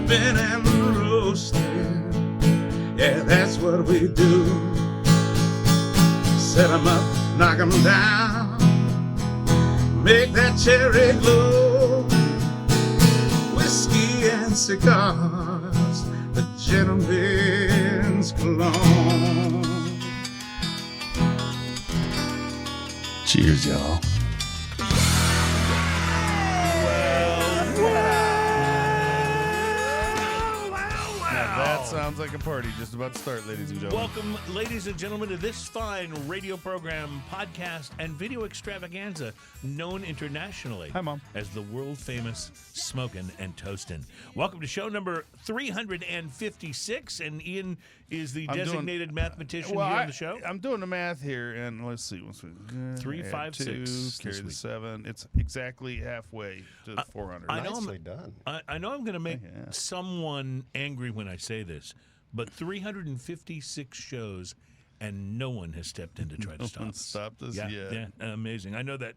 ripping and roasting. Yeah, that's what we do. Set 'em up, knock 'em down, make that cherry glow. Whiskey and cigars, the gentleman's cologne. Cheers, y'all. Sounds like a party just about to start, ladies and gentlemen. Welcome, ladies and gentlemen, to this fine radio program, podcast, and video extravaganza known internationally as the world-famous Smokin' and Toastin'. Welcome to show number 356, and Ian is the designated mathematician here on the show. I'm doing the math here, and let's see. 3, 5, 6. Carry the 7. It's exactly halfway to the 400. Nicely done. I know I'm going to make someone angry when I say this, but 356 shows, and no one has stepped in to try to stop us. Yeah, amazing. I know that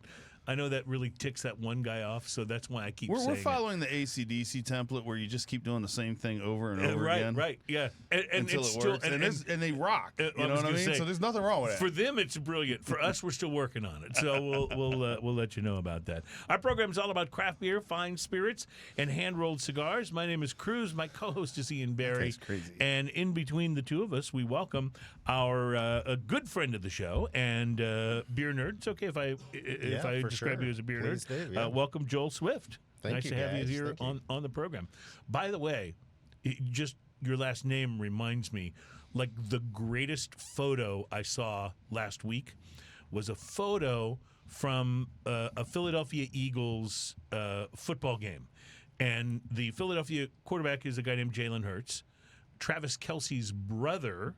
really ticks that one guy off, so that's why I keep saying we're following the AC/DC template where you just keep doing the same thing over and over again. Right, yeah. Until it works. And they rock. You know what I mean? So there's nothing wrong with that. For them, it's brilliant. For us, we're still working on it. So we'll let you know about that. Our program is all about craft beer, fine spirits, and hand-rolled cigars. My name is Cruz. My co-host is Ian Barry. That's crazy. And in between the two of us, we welcome our a good friend of the show and beer nerd. It's okay if I describe you as a beer nerd. Welcome, Joel Swift. Nice to have you here on the program. By the way, just your last name reminds me, like the greatest photo I saw last week was a photo from a Philadelphia Eagles football game. And the Philadelphia quarterback is a guy named Jalen Hurts. Travis Kelce's brother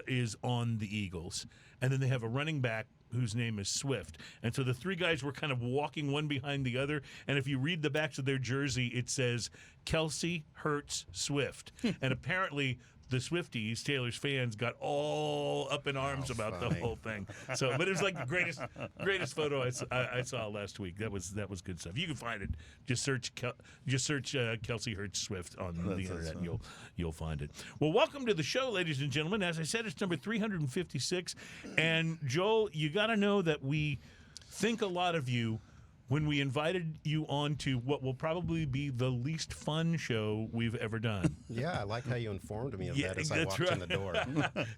is on the Eagles. And then they have a running back whose name is Swift. And so the three guys were kind of walking one behind the other. And if you read the backs of their jersey, it says Kelce, Hurts, Swift. And apparently the Swifties, Taylor's fans, got all up in arms about the whole thing. So, but it was like the greatest photo I saw last week. That was good stuff. You can find it. Just search Kelce, Hurts, Swift on the internet, and you'll find it. Well, welcome to the show, ladies and gentlemen. As I said, it's number 356. And Joel, you got to know that we think a lot of you when we invited you on to what will probably be the least fun show we've ever done. Yeah, I like how you informed me of that as I walked in the door.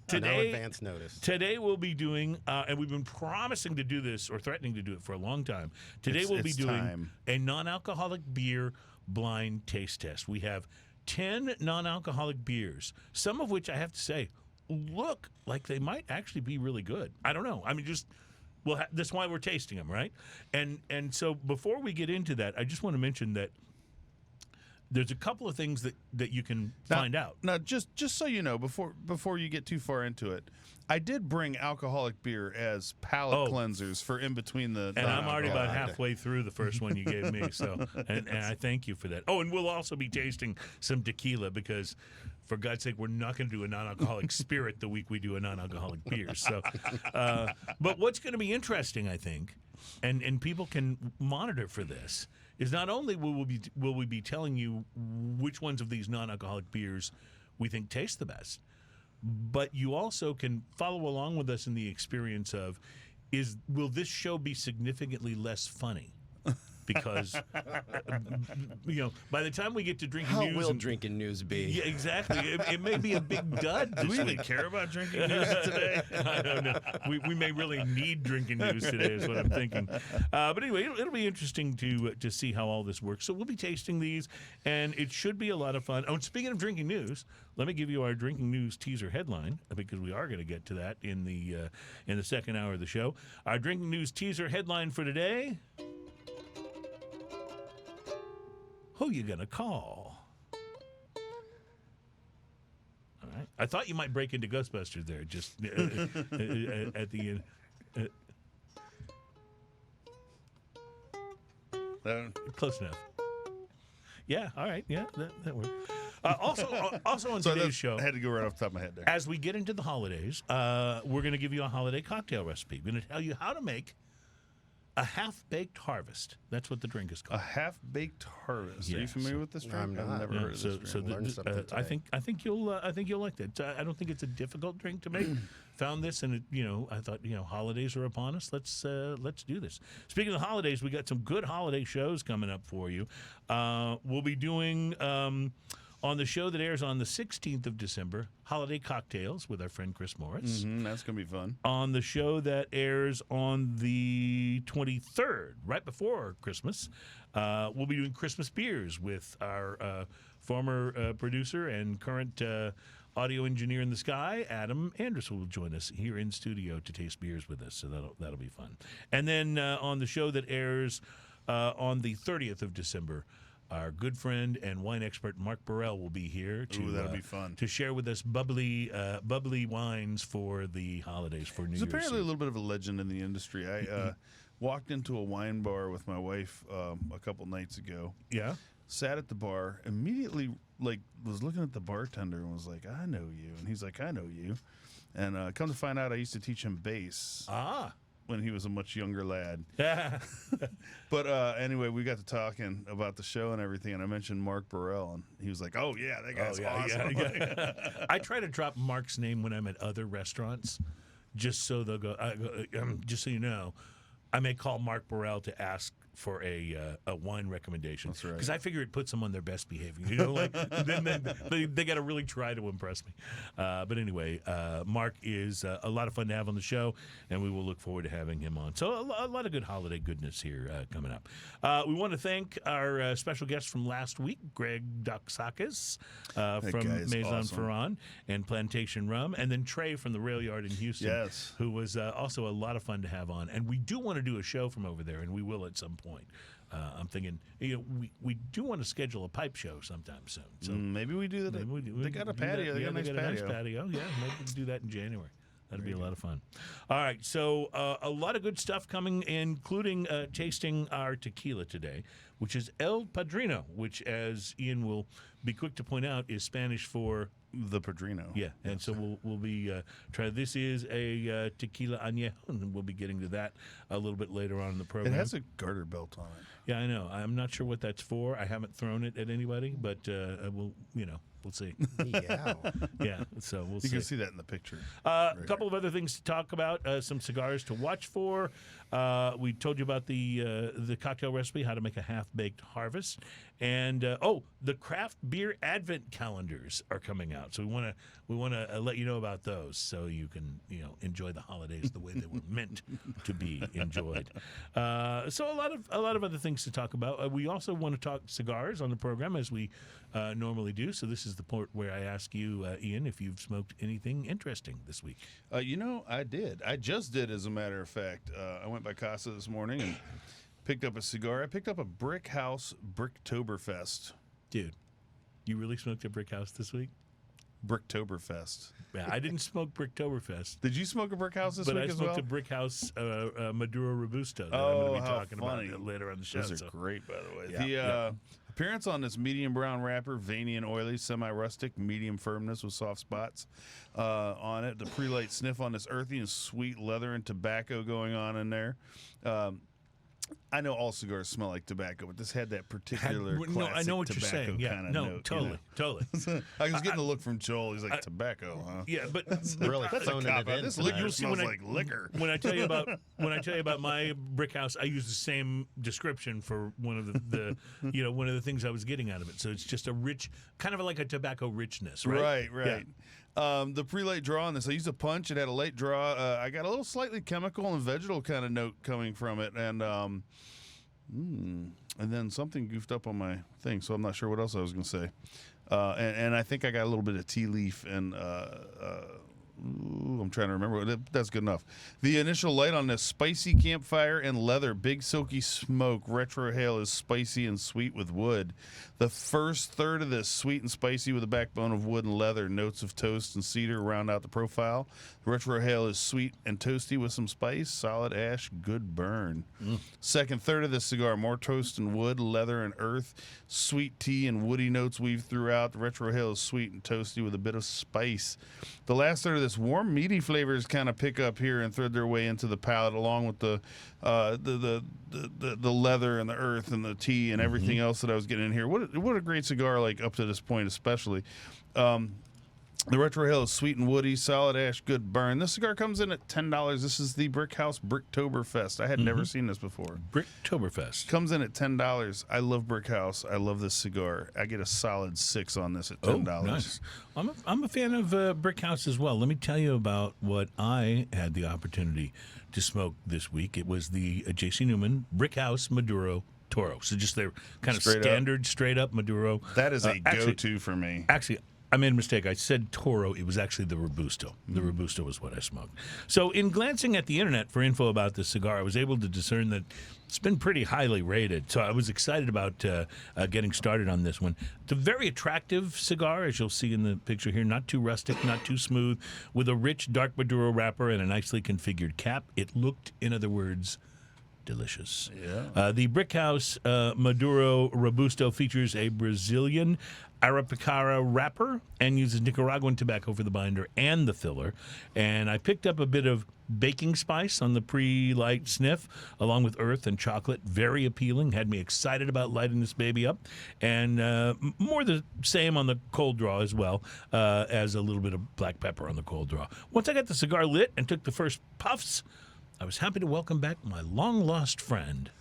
Today, no advance notice. Today we'll be doing, and we've been promising to do this or threatening to do it for a long time. Today we'll be doing a non-alcoholic beer blind taste test. We have 10 non-alcoholic beers, some of which I have to say look like they might actually be really good. I don't know. I mean, just... Well, that's why we're tasting them, right? And so before we get into that, I just want to mention that there's a couple of things that you can find out. Now, just so you know, before you get too far into it, I did bring alcoholic beer as palate cleansers for in between the. And I'm already about halfway through the first one you gave me, so and I thank you for that. Oh, and we'll also be tasting some tequila because, for God's sake, we're not going to do a non-alcoholic spirit the week we do a non-alcoholic beer. So, but what's going to be interesting, I think, and people can monitor for this, is not only will we be telling you which ones of these non-alcoholic beers we think taste the best, but you also can follow along with us in the experience of, will this show be significantly less funny? Because, by the time we get to drinking news... How will drinking news be? Yeah, exactly. It may be a big dud. Do we even care about drinking news today? I don't know. We may really need drinking news today is what I'm thinking. But anyway, it'll be interesting to see how all this works. So we'll be tasting these, and it should be a lot of fun. Oh, and speaking of drinking news, let me give you our drinking news teaser headline, because we are going to get to that in the second hour of the show. Our drinking news teaser headline for today... Who you gonna call? All right. I thought you might break into Ghostbusters there, just at the end. Close enough. Yeah. All right. Yeah, that worked. Also on today's show, I had to go right off the top of my head there. As we get into the holidays, we're going to give you a holiday cocktail recipe. We're going to tell you how to make A half-baked harvest. That's what the drink is A called. half-baked harvest. Are you Yeah, familiar with this drink? I'm I've not. never heard of this drink. Learned something I today. think you'll like that. I don't think it's a difficult drink to make. Found this and I thought holidays are upon us. Let's do this. Speaking of holidays, we got some good holiday shows coming up for you. We'll be doing. On the show that airs on the 16th of December, Holiday Cocktails with our friend Chris Morris. That's going to be fun. On the show that airs on the 23rd, right before Christmas, we'll be doing Christmas beers with our former producer and current audio engineer in the sky, Adam Anderson, will join us here in studio to taste beers with us. So that'll be fun. And then on the show that airs on the 30th of December, our good friend and wine expert Mark Burrell will be here to that'll be fun. to share with us bubbly wines for the holidays for New He's Year's apparently a Eve. little bit of a legend in the industry. I walked into a wine bar with my wife a couple nights ago. Yeah. Sat at the bar, immediately was looking at the bartender and was like, "I know you," and he's like, "I know you," and come to find out, I used to teach him bass. When he was a much younger lad. But anyway, we got to talking about the show and everything, and I mentioned Mark Burrell, and he was like, "Oh yeah, that guy's awesome." Yeah. I try to drop Mark's name when I'm at other restaurants, just so they'll go. Just so you know, I may call Mark Burrell to ask for a wine recommendation. That's right. Because I figure it puts them on their best behavior. Then they got to really try to impress me. But anyway, Mark is a lot of fun to have on the show, and we will look forward to having him on. So a lot of good holiday goodness here coming up. We want to thank our special guest from last week, Greg Doxakis from guy is Maison awesome. Ferrand and Plantation Rum, and then Trey from the Rail Yard in Houston, Yes. who was also a lot of fun to have on. And we do want to do a show from over there, and we will at some point. I'm thinking, we do want to schedule a pipe show sometime soon. So Maybe we do that. They got a patio. They got a nice patio. Yeah, maybe we can do that in January. That'd be a lot of fun. All right, so a lot of good stuff coming, including tasting our tequila today, which is El Padrino, which, as Ian will be quick to point out, is Spanish for The Padrino. yeah. And so we'll be try. This is a tequila añejo, and we'll be getting to that a little bit later on in the It program. has a garter belt on it. Yeah, I know. I'm not sure what that's for. I haven't thrown it at anybody, but we'll see. Yeah. Yeah, so we'll You see. can see that in the picture. A couple of other things to talk about. Some cigars to watch for. We told you about the cocktail recipe, how to make a half-baked harvest, and the craft beer advent calendars are coming out. So we want to let you know about those, so you can enjoy the holidays the way they were meant to be enjoyed. So a lot of other things to talk about. We also want to talk cigars on the program, as we normally do. So this is the part where I ask you, Ian, if you've smoked anything interesting this week. I did. I just did, as a matter of fact. I went by Casa this morning and picked up a cigar. I picked up a Brick House Bricktoberfest. Dude, you really smoked a Brick House this week? Bricktoberfest. Yeah, I didn't smoke Bricktoberfest, Did you smoke a Brick House this but week I as smoked well? a Brick House Maduro Robusto that I'm Oh, going to be how talking funny. about later on the show. Those are So- great, by the way. Yeah, The yeah. appearance on this medium brown wrapper, veiny and oily, semi-rustic, medium firmness with soft spots on it. The pre-light sniff on this earthy and sweet leather and tobacco going on in there. I know all cigars smell like tobacco, but this had that particular classic no, I know what you're tobacco saying. Yeah, kind of no, note. totally. I was getting a look from Joel. He's like, tobacco, huh? Yeah, but Really That's a phoning cop it out. in. This tonight. liquor You'll see smells when I- like liquor. when I tell you about my Brick House, I use the same description for one of the one of the things I was getting out of it. So it's just a rich, kind of like a tobacco richness, right? Right. The pre-light draw on this, I used a punch. It had a light draw. I got a little slightly chemical and vegetal kind of note coming from it, and then something goofed up on my thing, so I'm not sure what else I was going to say. And I think I got a little bit of tea leaf and I'm trying to remember. That's good enough. The initial light on this, spicy campfire and leather, big silky smoke. Retrohale is spicy and sweet with wood. The first third of this, sweet and spicy with a backbone of wood and leather. Notes of toast and cedar round out the profile. Retrohale is sweet and toasty with some spice. Solid ash, good burn. Second third of this cigar, more toast and wood, leather and earth. Sweet tea and woody notes weave throughout. The Retrohale is sweet and toasty with a bit of spice. The last third of this. Warm, meaty flavors kind of pick up here and thread their way into the palate, along with the leather and the earth and the tea and everything else that I was getting in here. What a great cigar, like up to this point, especially. The Retro Hail is sweet and woody, solid ash, good burn. This cigar comes in at $10. This is the Bricktoberfest. I had never seen this before. Bricktoberfest. Comes in at $10. I love Brickhouse. I love this cigar. I get a solid 6 on this at $10. Oh, nice. I'm a fan of Brickhouse as well. Let me tell you about what I had the opportunity to smoke this week. It was the J.C. Newman Brickhouse Maduro Toro. So just their kind of standard, straight up Maduro. That is a go-to for me. Actually, I made a mistake. I said Toro. It was actually the Robusto. The Robusto was what I smoked. So in glancing at the internet for info about this cigar, I was able to discern that it's been pretty highly rated. So I was excited about getting started on this one. It's a very attractive cigar, as you'll see in the picture here. Not too rustic, not too smooth, with a rich dark Maduro wrapper and a nicely configured cap. It looked, in other words, delicious. Yeah. The Brickhouse Maduro Robusto features a Brazilian Arapicara wrapper and uses Nicaraguan tobacco for the binder and the filler. And I picked up a bit of baking spice on the pre-light sniff, along with earth and chocolate. Very appealing. Had me excited about lighting this baby up. And more the same on the cold draw as well, as a little bit of black pepper on the cold draw. Once I got the cigar lit and took the first puffs, I was happy to welcome back my long-lost friend,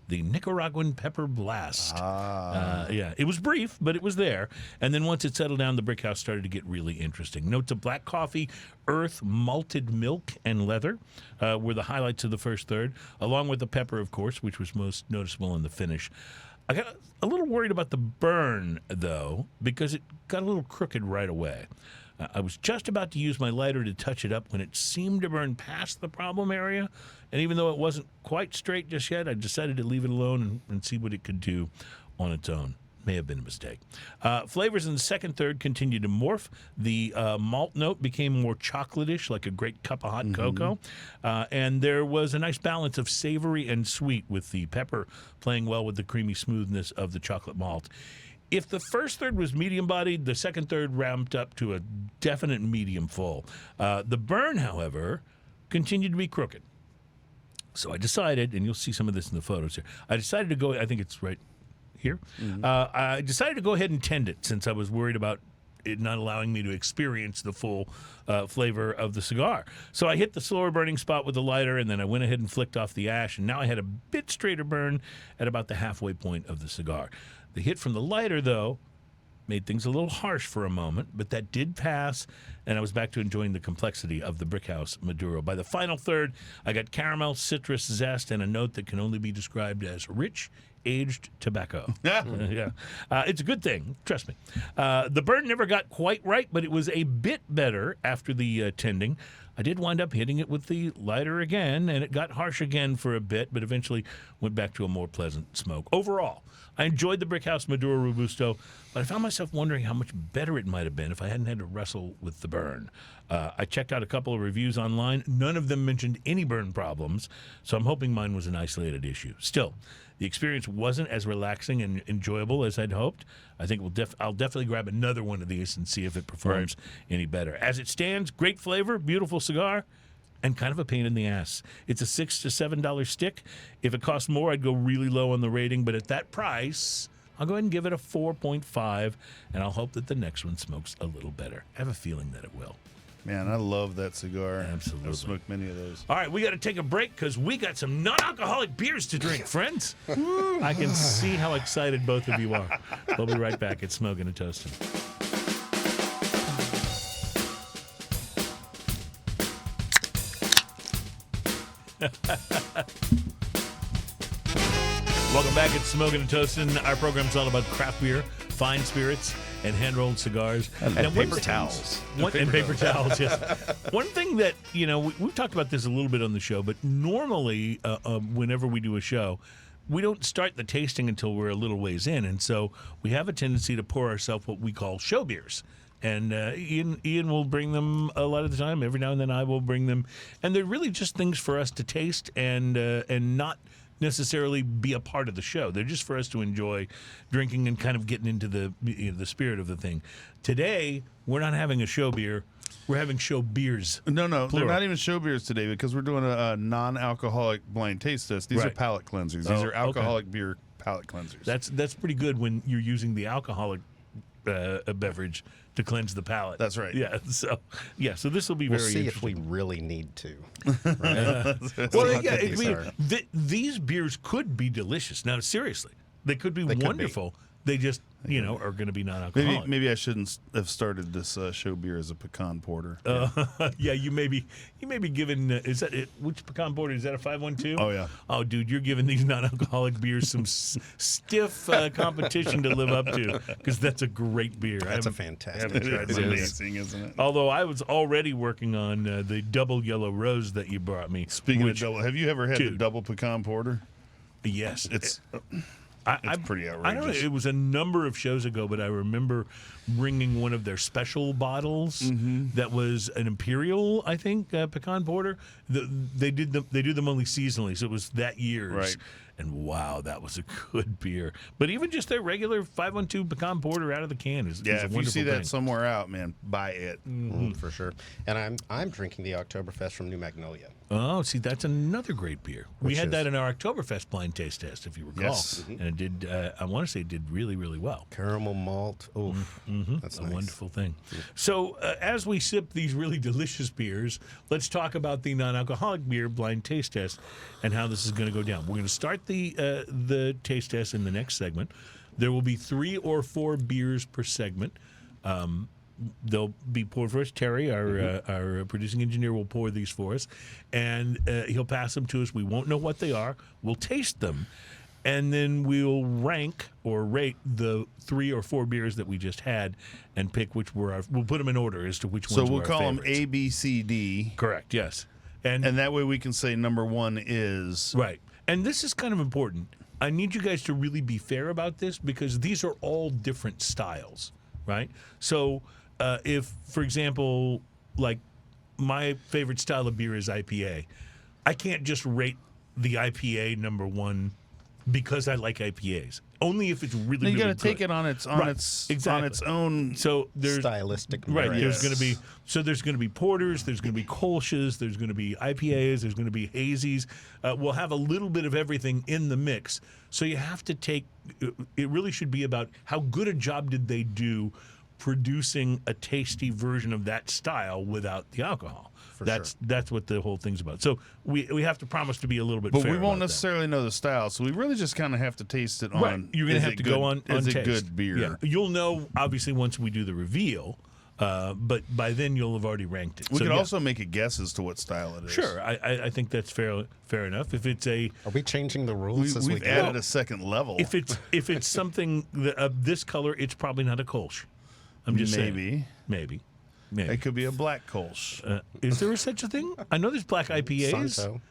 the Nicaraguan Pepper Blast. Yeah, it was brief, but it was there. And then once it settled down, the Brickhouse started to get really interesting. Notes of black coffee, earth, malted milk, and leather were the highlights of the first third, along with the pepper, of course, which was most noticeable in the finish. I got a little worried about the burn, though, because it got a little crooked right away. I was just about to use my lighter to touch it up when it seemed to burn past the problem area. And even though it wasn't quite straight just yet, I decided to leave it alone and see what it could do on its own. May have been a mistake. Flavors in the second third continued to morph. The malt note became more chocolatish, like a great cup of hot cocoa. And there was a nice balance of savory and sweet, with the pepper playing well with the creamy smoothness of the chocolate malt. If the first third was medium-bodied, the second third ramped up to a definite medium full. The burn, however, continued to be crooked. So I decided, and you'll see some of this in the photos here, I decided to go, I think it's right here. I decided to go ahead and tend it, since I was worried about it not allowing me to experience the full flavor of the cigar. So I hit the slower burning spot with the lighter, and then I went ahead and flicked off the ash, and now I had a bit straighter burn at about the halfway point of the cigar. The hit from the lighter, though, made things a little harsh for a moment, but that did pass, and I was back to enjoying the complexity of the Brickhouse Maduro. By the final third, I got caramel, citrus zest, and a note that can only be described as rich, aged tobacco. Yeah. It's a good thing, trust me. The burn never got quite right, but it was a bit better after the tending. I did wind up hitting it with the lighter again, and it got harsh again for a bit, but eventually went back to a more pleasant smoke. Overall, I enjoyed the Brickhouse Maduro Robusto, but I found myself wondering how much better it might have been if I hadn't had to wrestle with the burn. I checked out a couple of reviews online. None of them mentioned any burn problems, so I'm hoping mine was an isolated issue. Still, the experience wasn't as relaxing and enjoyable as I'd hoped. I think I'll definitely grab another one of these and see if it performs any better. As it stands, great flavor, beautiful cigar, and kind of a pain in the ass. It's a $6 to $7 stick. If it costs more, I'd go really low on the rating, but at that price, I'll go ahead and give it a 4.5, and I'll hope that the next one smokes a little better. I have a feeling that it will. Man, I love that cigar. Absolutely. I've smoked many of those. All right, we got to take a break because we got some non-alcoholic beers to drink, friends. I can see how excited both of you are. We'll be right back at Smoking and Toasting. Welcome back at Smoking and Toasting. Our program's all about craft beer, fine spirits, and hand-rolled cigars. And paper towels. And paper towels, yes. One thing that, we've talked about this a little bit on the show, but normally whenever we do a show, we don't start the tasting until we're a little ways in. And so we have a tendency to pour ourselves what we call show beers. And Ian will bring them a lot of the time. Every now and then I will bring them. And they're really just things for us to taste and not necessarily be a part of the show. They're just for us to enjoy drinking and kind of getting into the spirit of the thing. Today, we're not having a show beer. We're having show beers. No, they're Plural. not even show beers today because we're doing a non-alcoholic blind taste test. These are Right. palate cleansers. These Oh, are alcoholic beer palate cleansers. That's pretty good when you're using the alcoholic beverage to cleanse the palate. That's right. Yeah. So this will be We'll very see if interesting. we really need to. Right? Well, how yeah, good these are. these beers could be delicious. Now, seriously, they could be They could be. wonderful. They just, are going to be non-alcoholic. Maybe I shouldn't have started this show beer as a pecan porter. Yeah, you may be given. Is that it? Which pecan porter is that? A 512? Oh, yeah. Oh, dude, you're giving these non-alcoholic beers some stiff competition to live up to because that's a great beer. That's a fantastic haven't tried It's it. amazing, isn't it? Although I was already working on the double yellow rose that you brought me. Speaking which, of double, have you ever had the Dude. double pecan porter? yes, It's pretty I don't know. outrageous. It was a number of shows ago, but I remember bringing one of their special bottles that was an imperial, I think, pecan porter. They do them only seasonally, so it was that year's. Right. And wow, that was a good beer. But even just their regular 512 pecan porter out of the can is Yeah, a if you wonderful see thing. that somewhere out, man, buy it. For sure. And I'm drinking the Oktoberfest from New Magnolia. Oh, see, that's another great beer. We Which had is- that in our Oktoberfest blind taste test, if you recall. Yes. And it did, I want to say it did really, really well. Caramel malt. Oof. That's A nice. wonderful thing. So, as we sip these really delicious beers, let's talk about the non-alcoholic beer blind taste test and how this is going to go down. We're going to start the taste test in the next segment. There will be 3 or 4 beers per segment. They'll be poured for us. Terry, our producing engineer, will pour these for us, and he'll pass them to us. We won't know what they are. We'll taste them, and then we'll rank or rate the 3 or 4 beers that we just had, and pick which were our. We'll put them in order as to which So ones. we'll were call our them favorites. A, B, C, D, Correct. Yes, and and that way we can say number 1 is. right. And this is kind of important. I need you guys to really be fair about this because these are all different styles, right? So, if, for example, like my favorite style of beer is IPA, I can't just rate the IPA number 1 because I like IPAs. Only if it's really, You really got to take good. it on its Right, on exactly. its own. So there's Stylistic. right. merit. There's going to be Yes. there's going to be porters. There's going to be Kolsch's. There's going to be IPAs. There's going to be hazies. We'll have a little bit of everything in the mix. So you have to take. It really should be about how good a job did they do producing a tasty version of that style without the alcohol. That's what the whole thing's about. So we have to promise to be a little bit But fair we won't about that. necessarily know the style, so we really just kind of have to taste it on. Right. You're going to is have it to good- go on Is it taste. good beer? Yeah. You'll know, obviously, once we do the reveal, but by then you'll have already ranked it. We So, could yeah. also make a guess as to what style it is. Sure. I think that's fair enough. If it's a Are we changing the rules as we We've go? added a second level. if it's something of this color, it's probably not a Kolsch. I'm just saying. Maybe. It could be a black Kolsch. Is there such a thing? I know there's black IPAs. Santo.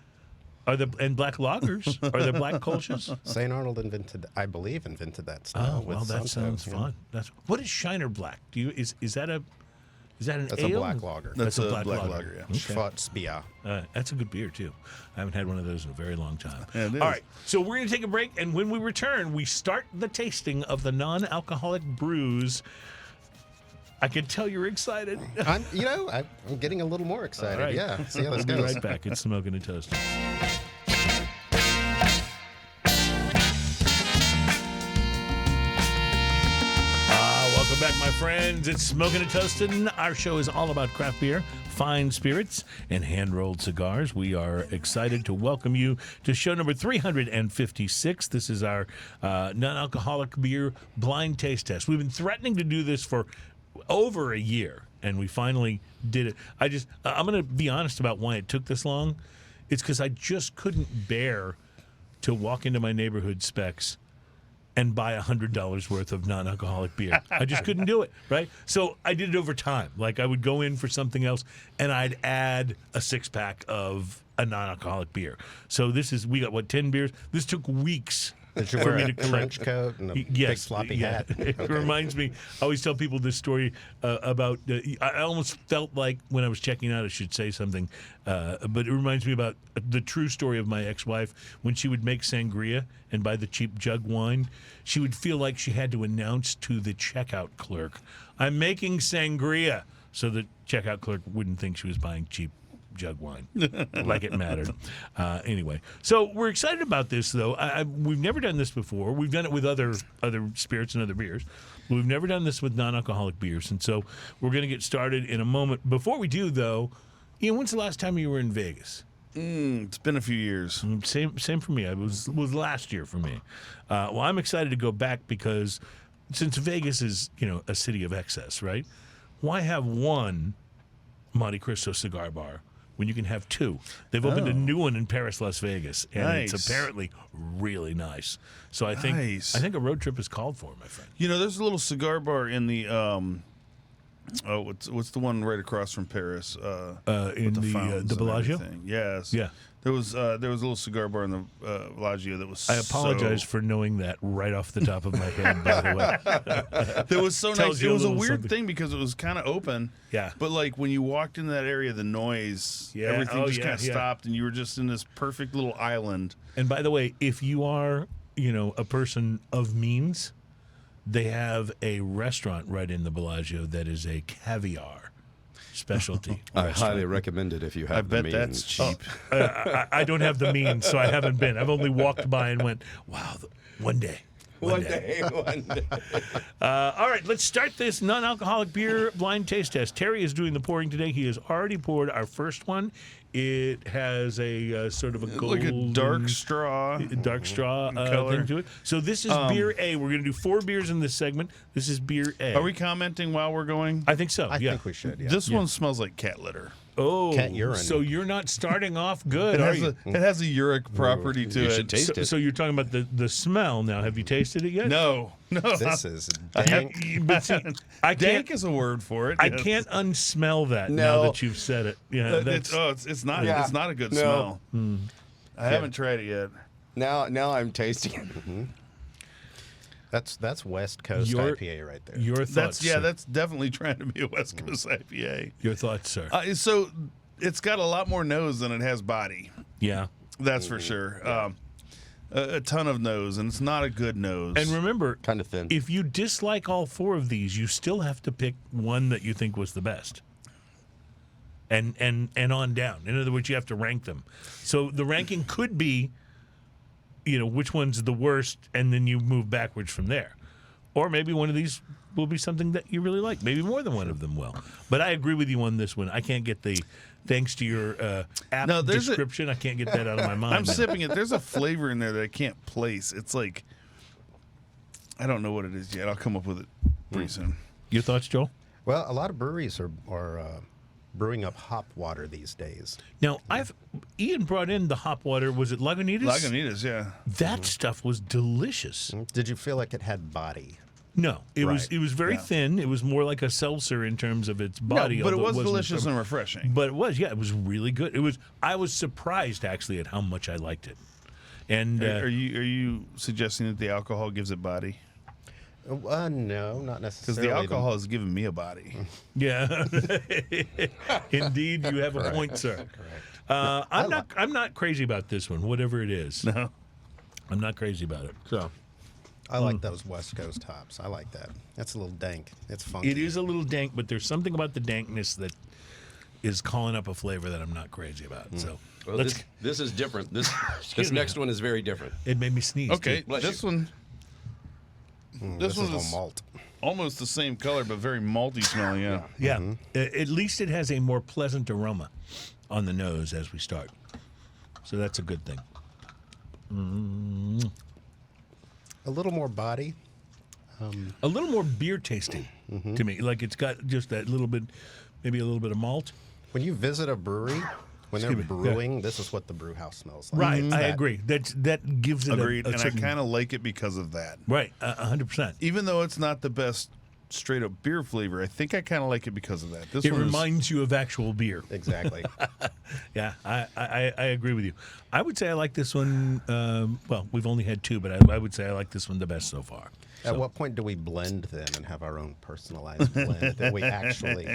Are there and black lagers? Are there black Kolsch's? St. Arnold invented that style. Oh well, with that Santo, sounds yeah. fun. What is Shiner Black? Is that an That's ale? a black lager. That's a a black black lager. lager, yeah. Okay. Schwarzbier. That's a good beer too. I haven't had one of those in a very long time. Yeah, it is. All right, so we're going to take a break, and when we return, we start the tasting of the non-alcoholic brews. I can tell you're excited. I'm getting a little more excited. All right. Yeah. See how this We'll be goes. right back. It's Smoking and Toasting. Welcome back, my friends. It's Smoking and Toasting. Our show is all about craft beer, fine spirits, and hand-rolled cigars. We are excited to welcome you to show number 356. This is our non-alcoholic beer blind taste test. We've been threatening to do this for over a year, and we finally did it. I'm going to be honest about why it took this long. It's because I just couldn't bear to walk into my neighborhood Specs and buy $100 worth of non-alcoholic beer. I just couldn't do it, right? So I did it over time. Like I would go in for something else, and I'd add a 6-pack of a non-alcoholic beer. So we got 10 beers? This took weeks. Did you for wear me a to collect. trench coat and a big floppy hat? It Okay. reminds me, I always tell people this story about, I almost felt like when I was checking out I should say something, but it reminds me about the true story of my ex-wife. When she would make sangria and buy the cheap jug wine, she would feel like she had to announce to the checkout clerk, I'm making sangria. so the checkout clerk wouldn't think she was buying cheap jug wine, like it mattered. Anyway, so we're excited about this, though. We've never done this before. We've done it with other spirits and other beers. We've never done this with non-alcoholic beers, and so we're going to get started in a moment. Before we do, though, Ian, when's the last time you were in Vegas? It's been a few years. Same for me. It was last year for me. Well, I'm excited to go back because since Vegas is, a city of excess, right? Why have one Monte Cristo cigar bar when you can have two? They've opened a new one in Paris, Las Vegas, and it's apparently really nice. So I think a road trip is called for, my friend. There's a little cigar bar in the what's the one right across from Paris? In with the fountains and Bellagio? everything. Yes. Yeah. There was a little cigar bar in the Bellagio that was. I apologize for knowing that right off the top of my head, by the way. That was so Tells nice. you It was a little weird something. thing because it was kind of open. Yeah. But like when you walked into that area, the noise, everything just kind of stopped, and you were just in this perfect little island. And by the way, if you are, a person of means, they have a restaurant right in the Bellagio that is a caviar specialty. I highly recommend it if you have I bet the that's means. cheap. I don't have the means, so I haven't been. I've only walked by and went, wow, one day. One day. All right, let's start this non-alcoholic beer blind taste test. Terry is doing the pouring today. He has already poured our first one. It has a sort of a Like a golden, dark straw. color thing to it. So this is beer A. We're going to do 4 beers in this segment. This is beer A. Are we commenting while we're going? I think so. I yeah. think we should. Yeah. This one smells like cat litter. Oh, Cat urine. so you're not starting off good, It are has you? it has a uric property to You it. should taste it. So you're talking about the smell now. Have you tasted it yet? No. This is dank. But see, I Dank can't. is a word for it. I yes. can't unsmell that now No. that you've said it. Yeah, that's, It's not. Yeah. It's not a good No. smell. I haven't tried it yet. Now I'm tasting it. That's West Coast Your- IPA right there. your thoughts. sir. That's definitely trying to be a West Coast IPA. Your thoughts, sir. So it's got a lot more nose than it has body. Yeah. That's for sure. A ton of nose, and it's not a good nose. And remember, Kind of thin. if you dislike all 4 of these, you still have to pick one that you think was the best. And on down. In other words, you have to rank them. So the ranking could be, which one's the worst, and then you move backwards from there. Or maybe one of these will be something that you really like. Maybe more than one of them will. But I agree with you on this one. I can't get the, thanks to your app No, there's description, I can't get that out of my mind. I'm now. sipping it. There's a flavor in there that I can't place. It's like, I don't know what it is yet. I'll come up with it pretty soon. Your thoughts, Joel? Well, a lot of breweries are brewing up hop water these days. Now, Ian brought in the hop water. Was it Lagunitas? Lagunitas, yeah. That stuff was delicious. Did you feel like it had body? No, it was Right. very Yeah. thin. It was more like a seltzer in terms of its body. No, but it although was wasn't delicious from- and refreshing. But it was really good. I was surprised actually at how much I liked it. And Are you suggesting that the alcohol gives it body? No, not Because necessarily. the alcohol has given me a body. yeah, indeed, you have a point, sir. I'm not crazy about this one, whatever it is. No. I'm not crazy about it. So I like those West Coast hops. I like that. That's a little dank. It's funky. it is a little dank, but there's something about the dankness that is calling up a flavor that I'm not crazy about. So Well, let's. this is different. This Excuse me. next one is very different. It made me sneeze. Okay, too. Bless this you. one, This one is is a malt. almost the same color, but very malty smelling, yeah. Yeah. At least it has a more pleasant aroma on the nose as we start. So that's a good thing. A little more body. A little more beer tasting to me. Like it's got just that little bit, maybe a little bit of malt. When you visit a brewery, when they're Excuse me. brewing, this is what the brew house smells like. Right. It's I that- agree. That gives it Agreed, a and I certain, kind of like it because of that. right. 100%. Even though it's not the best straight up beer flavor, I think I kind of like it because of that. This It one is- reminds you of actual beer. Exactly. Yeah, I agree with you. I would say I like this one. Well, we've only had 2, but I would say I like this one the best so far. At what point do we blend them and have our own personalized blend that we actually?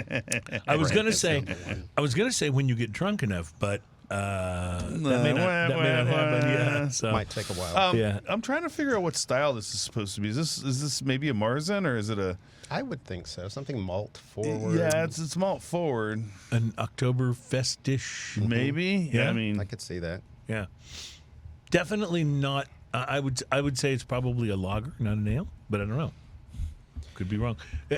I was rank gonna as say, number one? when you get drunk enough, but that may not happen. Yeah. So, Might take a while. yeah. I'm trying to figure out what style this is supposed to be. Is this maybe a Marzen or is it a? I would think so. Something malt forward. Yeah, it's malt forward. An Oktoberfest dish. Maybe. Yeah. I mean, I could see that. Yeah. Definitely not. I would say it's probably a lager, not an ale, but I don't know. Could be wrong.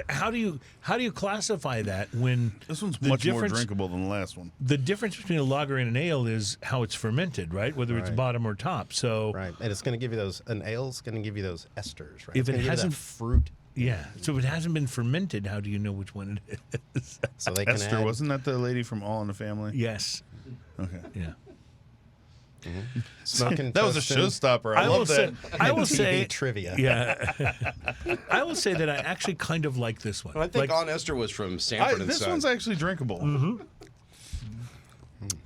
How do you classify that when this one's the much more difference- drinkable than the last one. The difference between a lager and an ale is how it's fermented, right? Whether it's Right. bottom or top. So Right. And it's going to give you those, an ale's going to give you those esters, right? If It's it gonna give you that hasn't- fruit, yeah. So if it hasn't been fermented, how do you know which one it is? so they can Esther, add, wasn't that the lady from All in the Family? Yes. Okay. Yeah. smoking That was a toasting, showstopper. I love that. I will TV say. trivia. Yeah. I will say that I actually kind of like this one. I think Like, Aunt Esther was from Sanford and This Son. one's actually drinkable.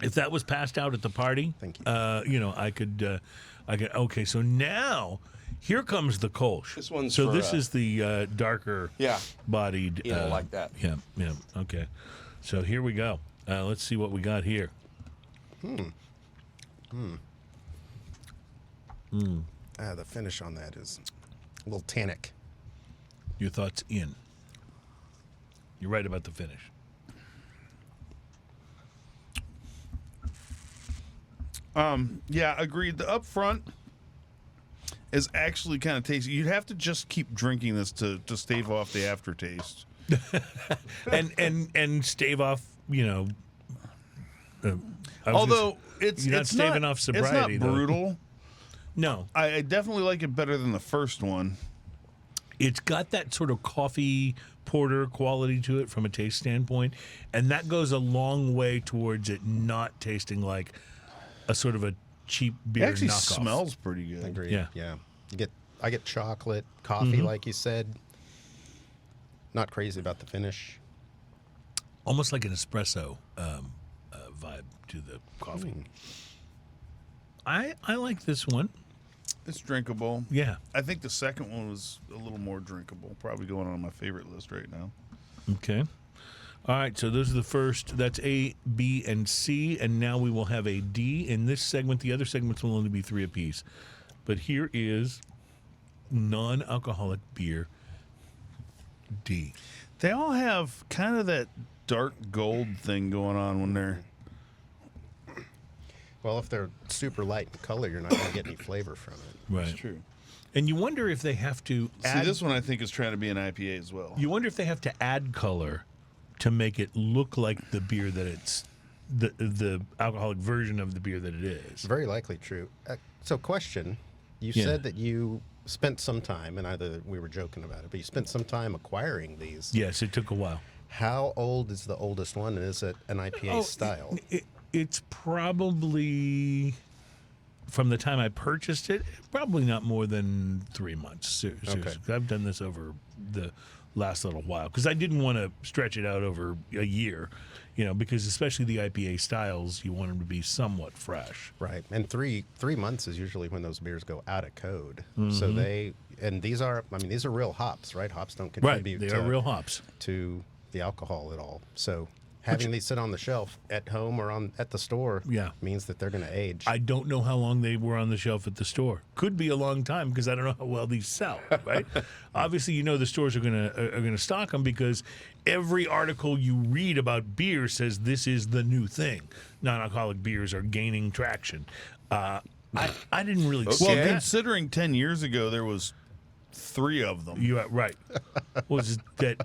if that was passed out at the party, Thank you. I could. Okay, so now here comes the Kolsch. This one's so for, this is the darker, Yeah. bodied. You know, like that. Yeah. Yeah. Okay. So here we go. Let's see what we got here. The finish on that is a little tannic. Your thoughts in. You're right about the finish. Yeah, agreed. The up front is actually kind of tasty. You'd have to just keep drinking this to stave off the aftertaste. and stave off, Although it's you're not it's staving not, off sobriety, it's not though. brutal. no, I definitely like it better than the first one. it's got that sort of coffee porter quality to it from a taste standpoint, and that goes a long way towards it not tasting like a sort of a cheap It beer actually knockoff. smells pretty good. Agreed. Yeah. Yeah. I get chocolate, coffee, like you said. Not crazy about the finish. Almost like an espresso vibe to the coffee. I like this one. It's drinkable. Yeah. I think the second one was a little more drinkable. Probably going on my favorite list right now. Okay. All right, so those are the first. That's A, B, and C, and now we will have a D in this segment. The other segments will only be 3 apiece. But here is non-alcoholic beer D. They all have kind of that dark gold thing going on when they're. Well, if they're super light in color, you're not going to get any flavor from it. Right. It's true. And you wonder if they have to See, add, this one I think is trying to be an IPA as well. you wonder if they have to add color to make it look like the beer that it's the alcoholic version of the beer that it is. Very likely true. So, question. You Yeah. said that you spent some time, and either we were joking about it, but you spent some time acquiring these. Yes, it took a while. How old is the oldest one, and is it an IPA style? It's probably from the time I purchased it, probably not more than 3 months. Seriously. Okay. I've done this over the last little while because I didn't want to stretch it out over a year, because especially the IPA styles, you want them to be somewhat fresh. Right. And 3 months is usually when those beers go out of code. Mm-hmm. So these are real hops, right? Hops don't Right, contribute they are real hops. to the alcohol at all. So having these sit on the shelf at home or at the store Yeah. means that they're going to age. I don't know how long they were on the shelf at the store. Could be a long time because I don't know how well these sell. Right? Obviously, the stores are gonna stock them because every article you read about beer says this is the new thing. Non-alcoholic beers are gaining traction. I didn't really. Okay. see Well, that. considering 10 years ago there was 3 of them. You are right. Was that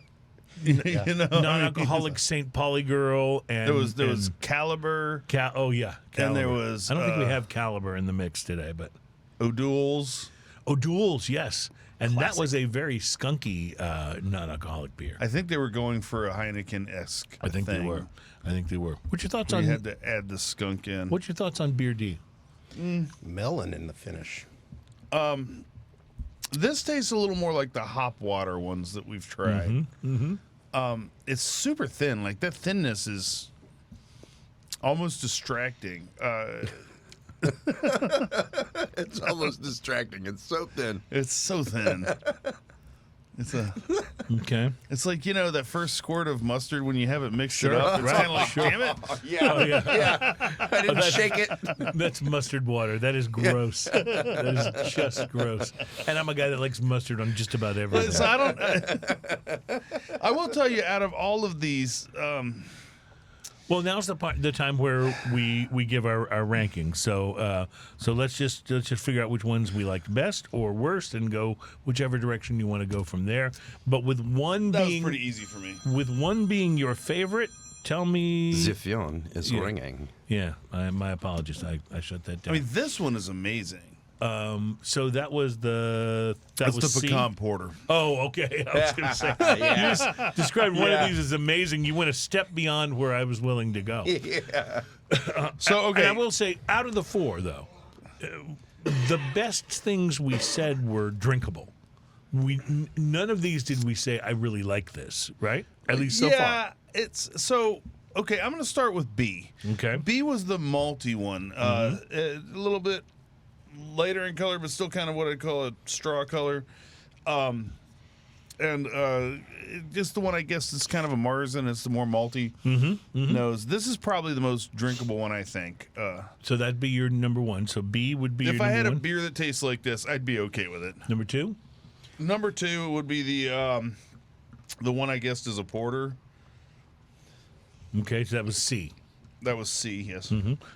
non-alcoholic St. Pauli girl and There was Caliber, oh yeah, and there Caliber. was, I don't think we have Caliber in the mix today, but O'Doul's. O'Doul's, yes, and that was a very skunky non-alcoholic beer. I think they were going for a Heineken-esque I think thing. they were. What's your thoughts We on? had to add the skunk in. What's your thoughts on beer D? Melon in the finish. This tastes a little more like the hop water ones that we've tried. Mm-hmm. It's super thin. Like that thinness is almost distracting. It's almost distracting. It's so thin. It's so thin. It's a Okay. It's like, that first squirt of mustard when you have it mixed it Sure, up. It's right, kind of like, sure. damn it. Yeah. Oh, yeah. Yeah. I didn't shake it. That's mustard water. That is gross. That is just gross. And I'm a guy that likes mustard on just about everything. So I will tell you, out of all of these, Well, now's the time where we give our rankings. So let's just figure out which ones we liked best or worst, and go whichever direction you want to go from there. But with one that was being pretty easy for me. with one being your favorite, tell me. The phone is Yeah. ringing. Yeah, my apologies. I shut that I down. mean, this one is amazing. So that was that That's was the C? pecan porter. Oh, okay. I was going to say, Yeah. you just described one Yeah. of these as amazing. You went a step beyond where I was willing to go. Yeah. So, And okay. I will say, out of the four, though, the best things we said were drinkable. None of these did we say, I really like this, right? At least so far. It's so. Okay, I'm going to start with B. Okay. B was the malty one. A little bit lighter in color, but still kind of what I'd call a straw color. Just the one, I guess, is kind of a Marzen. It's the more malty nose. This is probably the most drinkable one, I think. So that'd be your number one. So B would be If your I had number a one. beer that tastes like this, I'd be okay with it. Number two? Number two would be the one I guessed is a porter. Okay, so that was C. That was C, yes.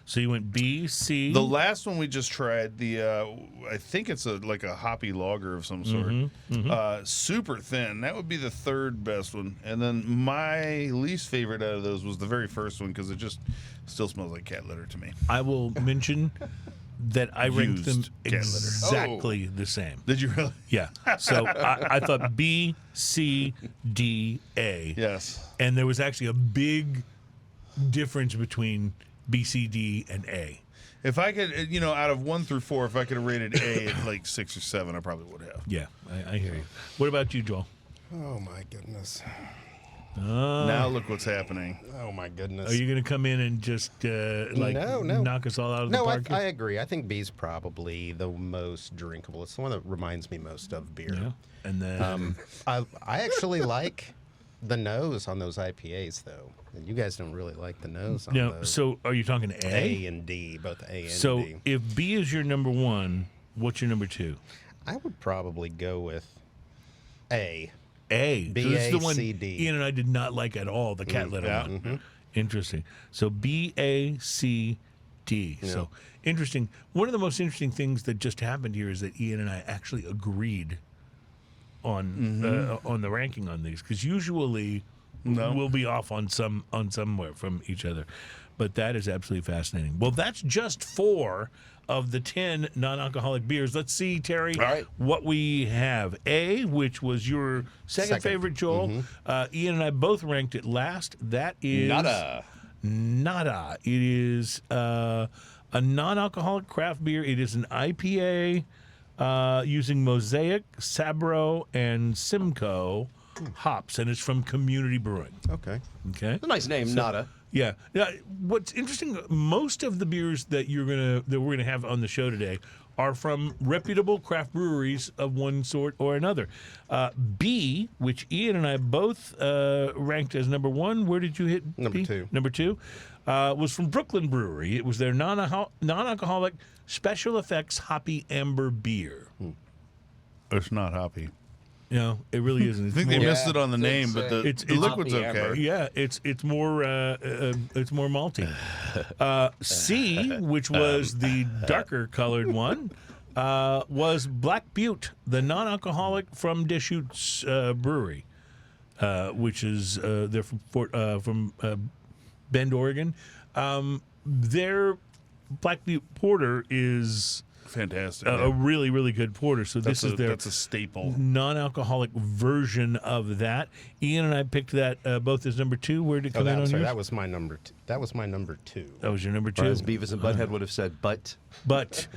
So you went B, C. The last one we just tried, I think it's like a hoppy lager of some sort. Super thin. That would be the third best one. And then my least favorite out of those was the very first one because it just still smells like cat litter to me. I will mention that I ranked them Used cat litter. exactly the same. Did you really? Yeah. So I thought B, C, D, A. Yes. And there was actually a big difference between B, C, D, and A. If I could, out of 1 through 4, if I could have rated A at like 6 or 7, I probably would have. Yeah, I hear you. What about you, Joel? Oh my goodness. Now look what's happening. Oh my goodness. Are you going to come in and just No. knock us all out of the No, park? I agree. I think B's probably the most drinkable. It's the one that reminds me most of beer. Yeah. And then I actually like the nose on those IPAs, though. And you guys don't really like the nose on now, those. so are you talking A? A and D, both A and So D. if B is your number one, what's your number two? I would probably go with A. A. B, So this is the A, one C, D. Ian and I did not like at all, the cat litter yeah. one. Interesting. So B, A, C, D. So interesting. One of the most interesting things that just happened here is that Ian and I actually agreed on the ranking on these, because usually we'll be off on somewhere from each other. But that is absolutely fascinating. Well, that's just 4 of the 10 non-alcoholic beers. Let's see, Terry, All right. what we have. A, which was your second favorite, Joel. Ian and I both ranked it last. That is Nada. It is a non-alcoholic craft beer. It is an IPA using Mosaic, Sabro, and Simcoe hops, and it's from Community Brewing. Okay. Okay. It's a nice name, Nada. Yeah. Now, what's interesting, most of the beers that we're gonna have on the show today are from reputable craft breweries of one sort or another. B, which Ian and I both ranked as number 1. Where did you hit? Number B? 2. Number 2 was from Brooklyn Brewery. It was their non-alcoholic special effects hoppy amber beer. It's not hoppy. No, it really isn't. I It's think they more- missed it on the name, but the It's liquid's hoppy okay. amber. Yeah, it's more malty. C, which was the darker colored one, was Black Butte, the non-alcoholic from Deschutes Brewery, which is they're from Bend, Oregon. Their Black Butte Porter is Fantastic. a really, really good porter. So this is their that's a staple. non-alcoholic version of that. Ian and I picked that both as number 2. Where did it Oh, come in on sorry, yours? that was my number 2. That was my number 2. That was your number 2. Or as Beavis and Butthead would have said, but. But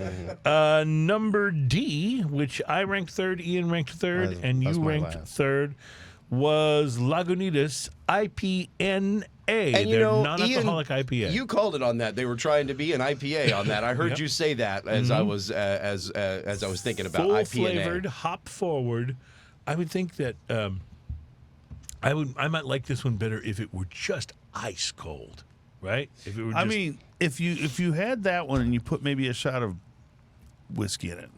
number D, which I ranked 3rd, Ian ranked 3rd, and that's you my ranked last. 3rd, was Lagunitas IPNA, And their non-alcoholic IPA. You called it on that. They were trying to be an IPA on that. I heard you say that as I was as I was thinking about full IPA. flavored, hop forward. I would think that I might like this one better if it were just ice cold, right? If it were just, I mean, if you had that one and you put maybe a shot of whiskey in it,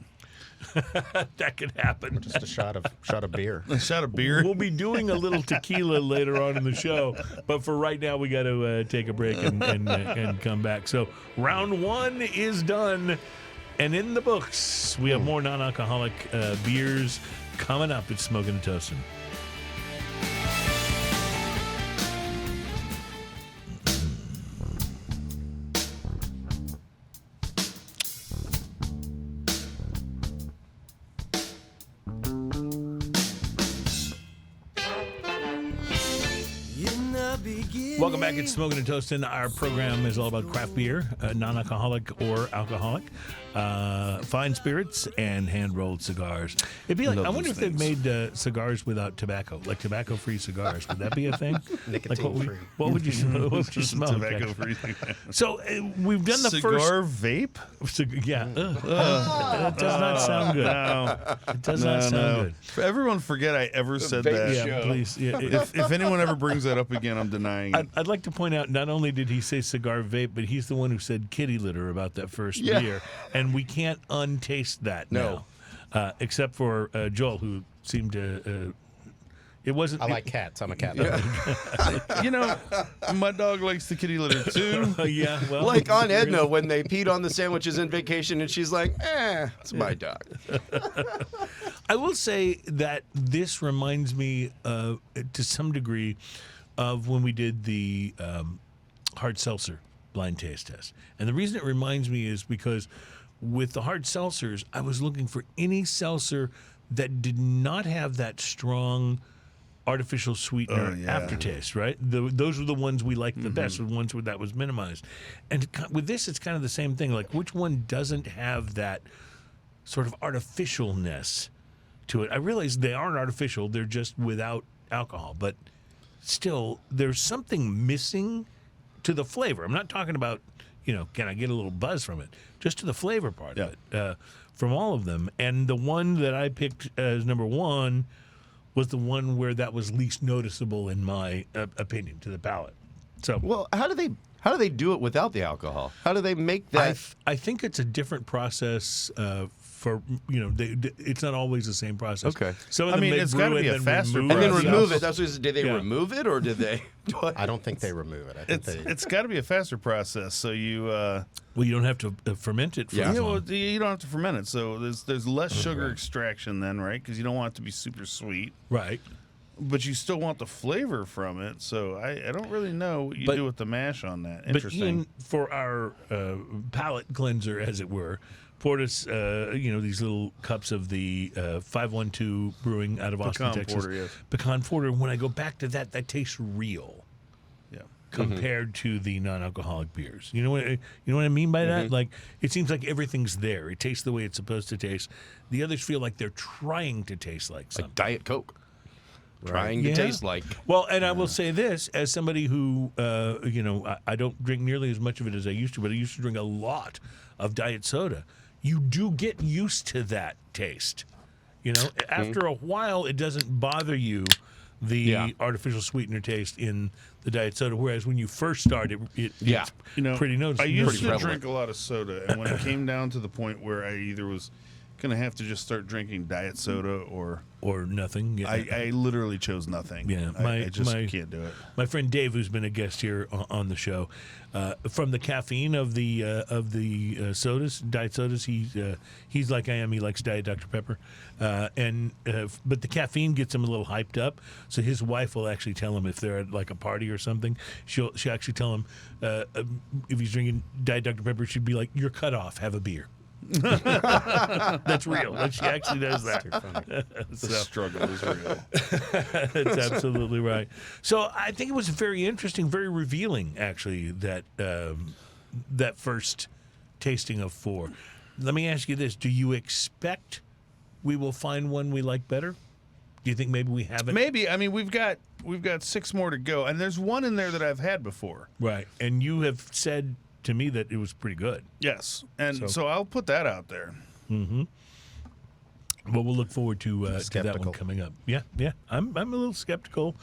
that could happen. Just a shot of beer. a shot of beer. We'll be doing a little tequila later on in the show, but for right now, we got to take a break and come back. So round one is done, and in the books, we have more non-alcoholic beers coming up. It's Smoking and Toasting. Welcome back. It's Smoking and Toasting. Our program is all about craft beer, non-alcoholic or alcoholic, fine spirits, and hand-rolled cigars. It'd be like, I wonder if they've made cigars without tobacco, like tobacco-free cigars. Would that be a thing? Nicotine-free. What would you smoke? Tobacco-free. So we've done the Cigar first vape? Yeah, that does not sound good. No. It does not sound good. Everyone forget I ever said vape that. show. Yeah, please. Yeah, If anyone ever brings that up again, I'm denying it. I'd like to point out, not only did he say cigar vape, but he's the one who said kitty litter about that first beer. And we can't untaste that No. now. Except for Joel, who seemed to... it wasn't... I like cats. I'm a cat lover. You know, my dog likes the kitty litter too. yeah, well... Like on Edna when they peed on the sandwiches in Vacation, and she's like, it's my dog. I will say that this reminds me, to some degree, of when we did the hard seltzer blind taste test. And the reason it reminds me is because with the hard seltzers, I was looking for any seltzer that did not have that strong artificial sweetener aftertaste, right? Those were the ones we liked the best, the ones where that was minimized. And with this, it's kind of the same thing. Like, which one doesn't have that sort of artificialness to it? I realize they aren't artificial. They're just without alcohol. But still, there's something missing to the flavor. I'm not talking about, can I get a little buzz from it? Just to the flavor part of it, from all of them. And the one that I picked as number one was the one where that was least noticeable, in my opinion, to the palate. So, Well, how do they do it without the alcohol? How do they make that? I think it's a different process. For it's not always the same process. Okay. Some of them it's got to be a faster and then process. remove it. That's what did they Yeah. remove it or did they? I don't think they remove it. I think It's got to be a faster process. So you, Well, you don't have to ferment it for Yeah. as you long. don't have to ferment it. So there's less sugar extraction then, right? Because you don't want it to be super sweet, Right. but you still want the flavor from it. So I don't really know what you do with the mash on that. But Interesting. Ian, for our palate cleanser, as it were, poured us, these little cups of the 512 Brewing out of Austin, Pecan Texas. porter, yes. Pecan porter. And when I go back to that tastes real Yeah. compared to the non-alcoholic beers. You know what I mean by that? Like, it seems like everything's there. It tastes the way it's supposed to taste. The others feel like they're trying to taste like something. Like Diet Coke. Trying to Yeah. taste like. Well, and I will say this, as somebody who, I don't drink nearly as much of it as I used to, but I used to drink a lot of diet soda. You do get used to that taste. After a while, it doesn't bother you, the artificial sweetener taste in the diet soda, whereas when you first start, it's pretty noticeable. I used to prevalent. drink a lot of soda, and when it came down to the point where I either was going to have to just start drinking diet soda or nothing. Yeah. I literally chose nothing. Yeah, I just can't do it. My friend Dave, who's been a guest here on the show, from the caffeine of the sodas, diet sodas, he's like I am. He likes Diet Dr Pepper, but the caffeine gets him a little hyped up. So his wife will actually tell him if they're at like a party or something. She'll actually tell him if he's drinking Diet Dr Pepper, she'd be like, "You're cut off. Have a beer." That's real. She actually does that. The struggle is real. That's absolutely right. So I think it was very interesting, very revealing, actually, that that first tasting of 4. Let me ask you this: do you expect we will find one we like better? Do you think maybe we haven't? Maybe. I mean, we've got 6 more to go, and there's one in there that I've had before. Right, and you have said to me that it was pretty good. Yes, and so I'll put that out there. Mm-hmm. Well, we'll look forward to that one Skeptical. coming up. Yeah. I'm a little skeptical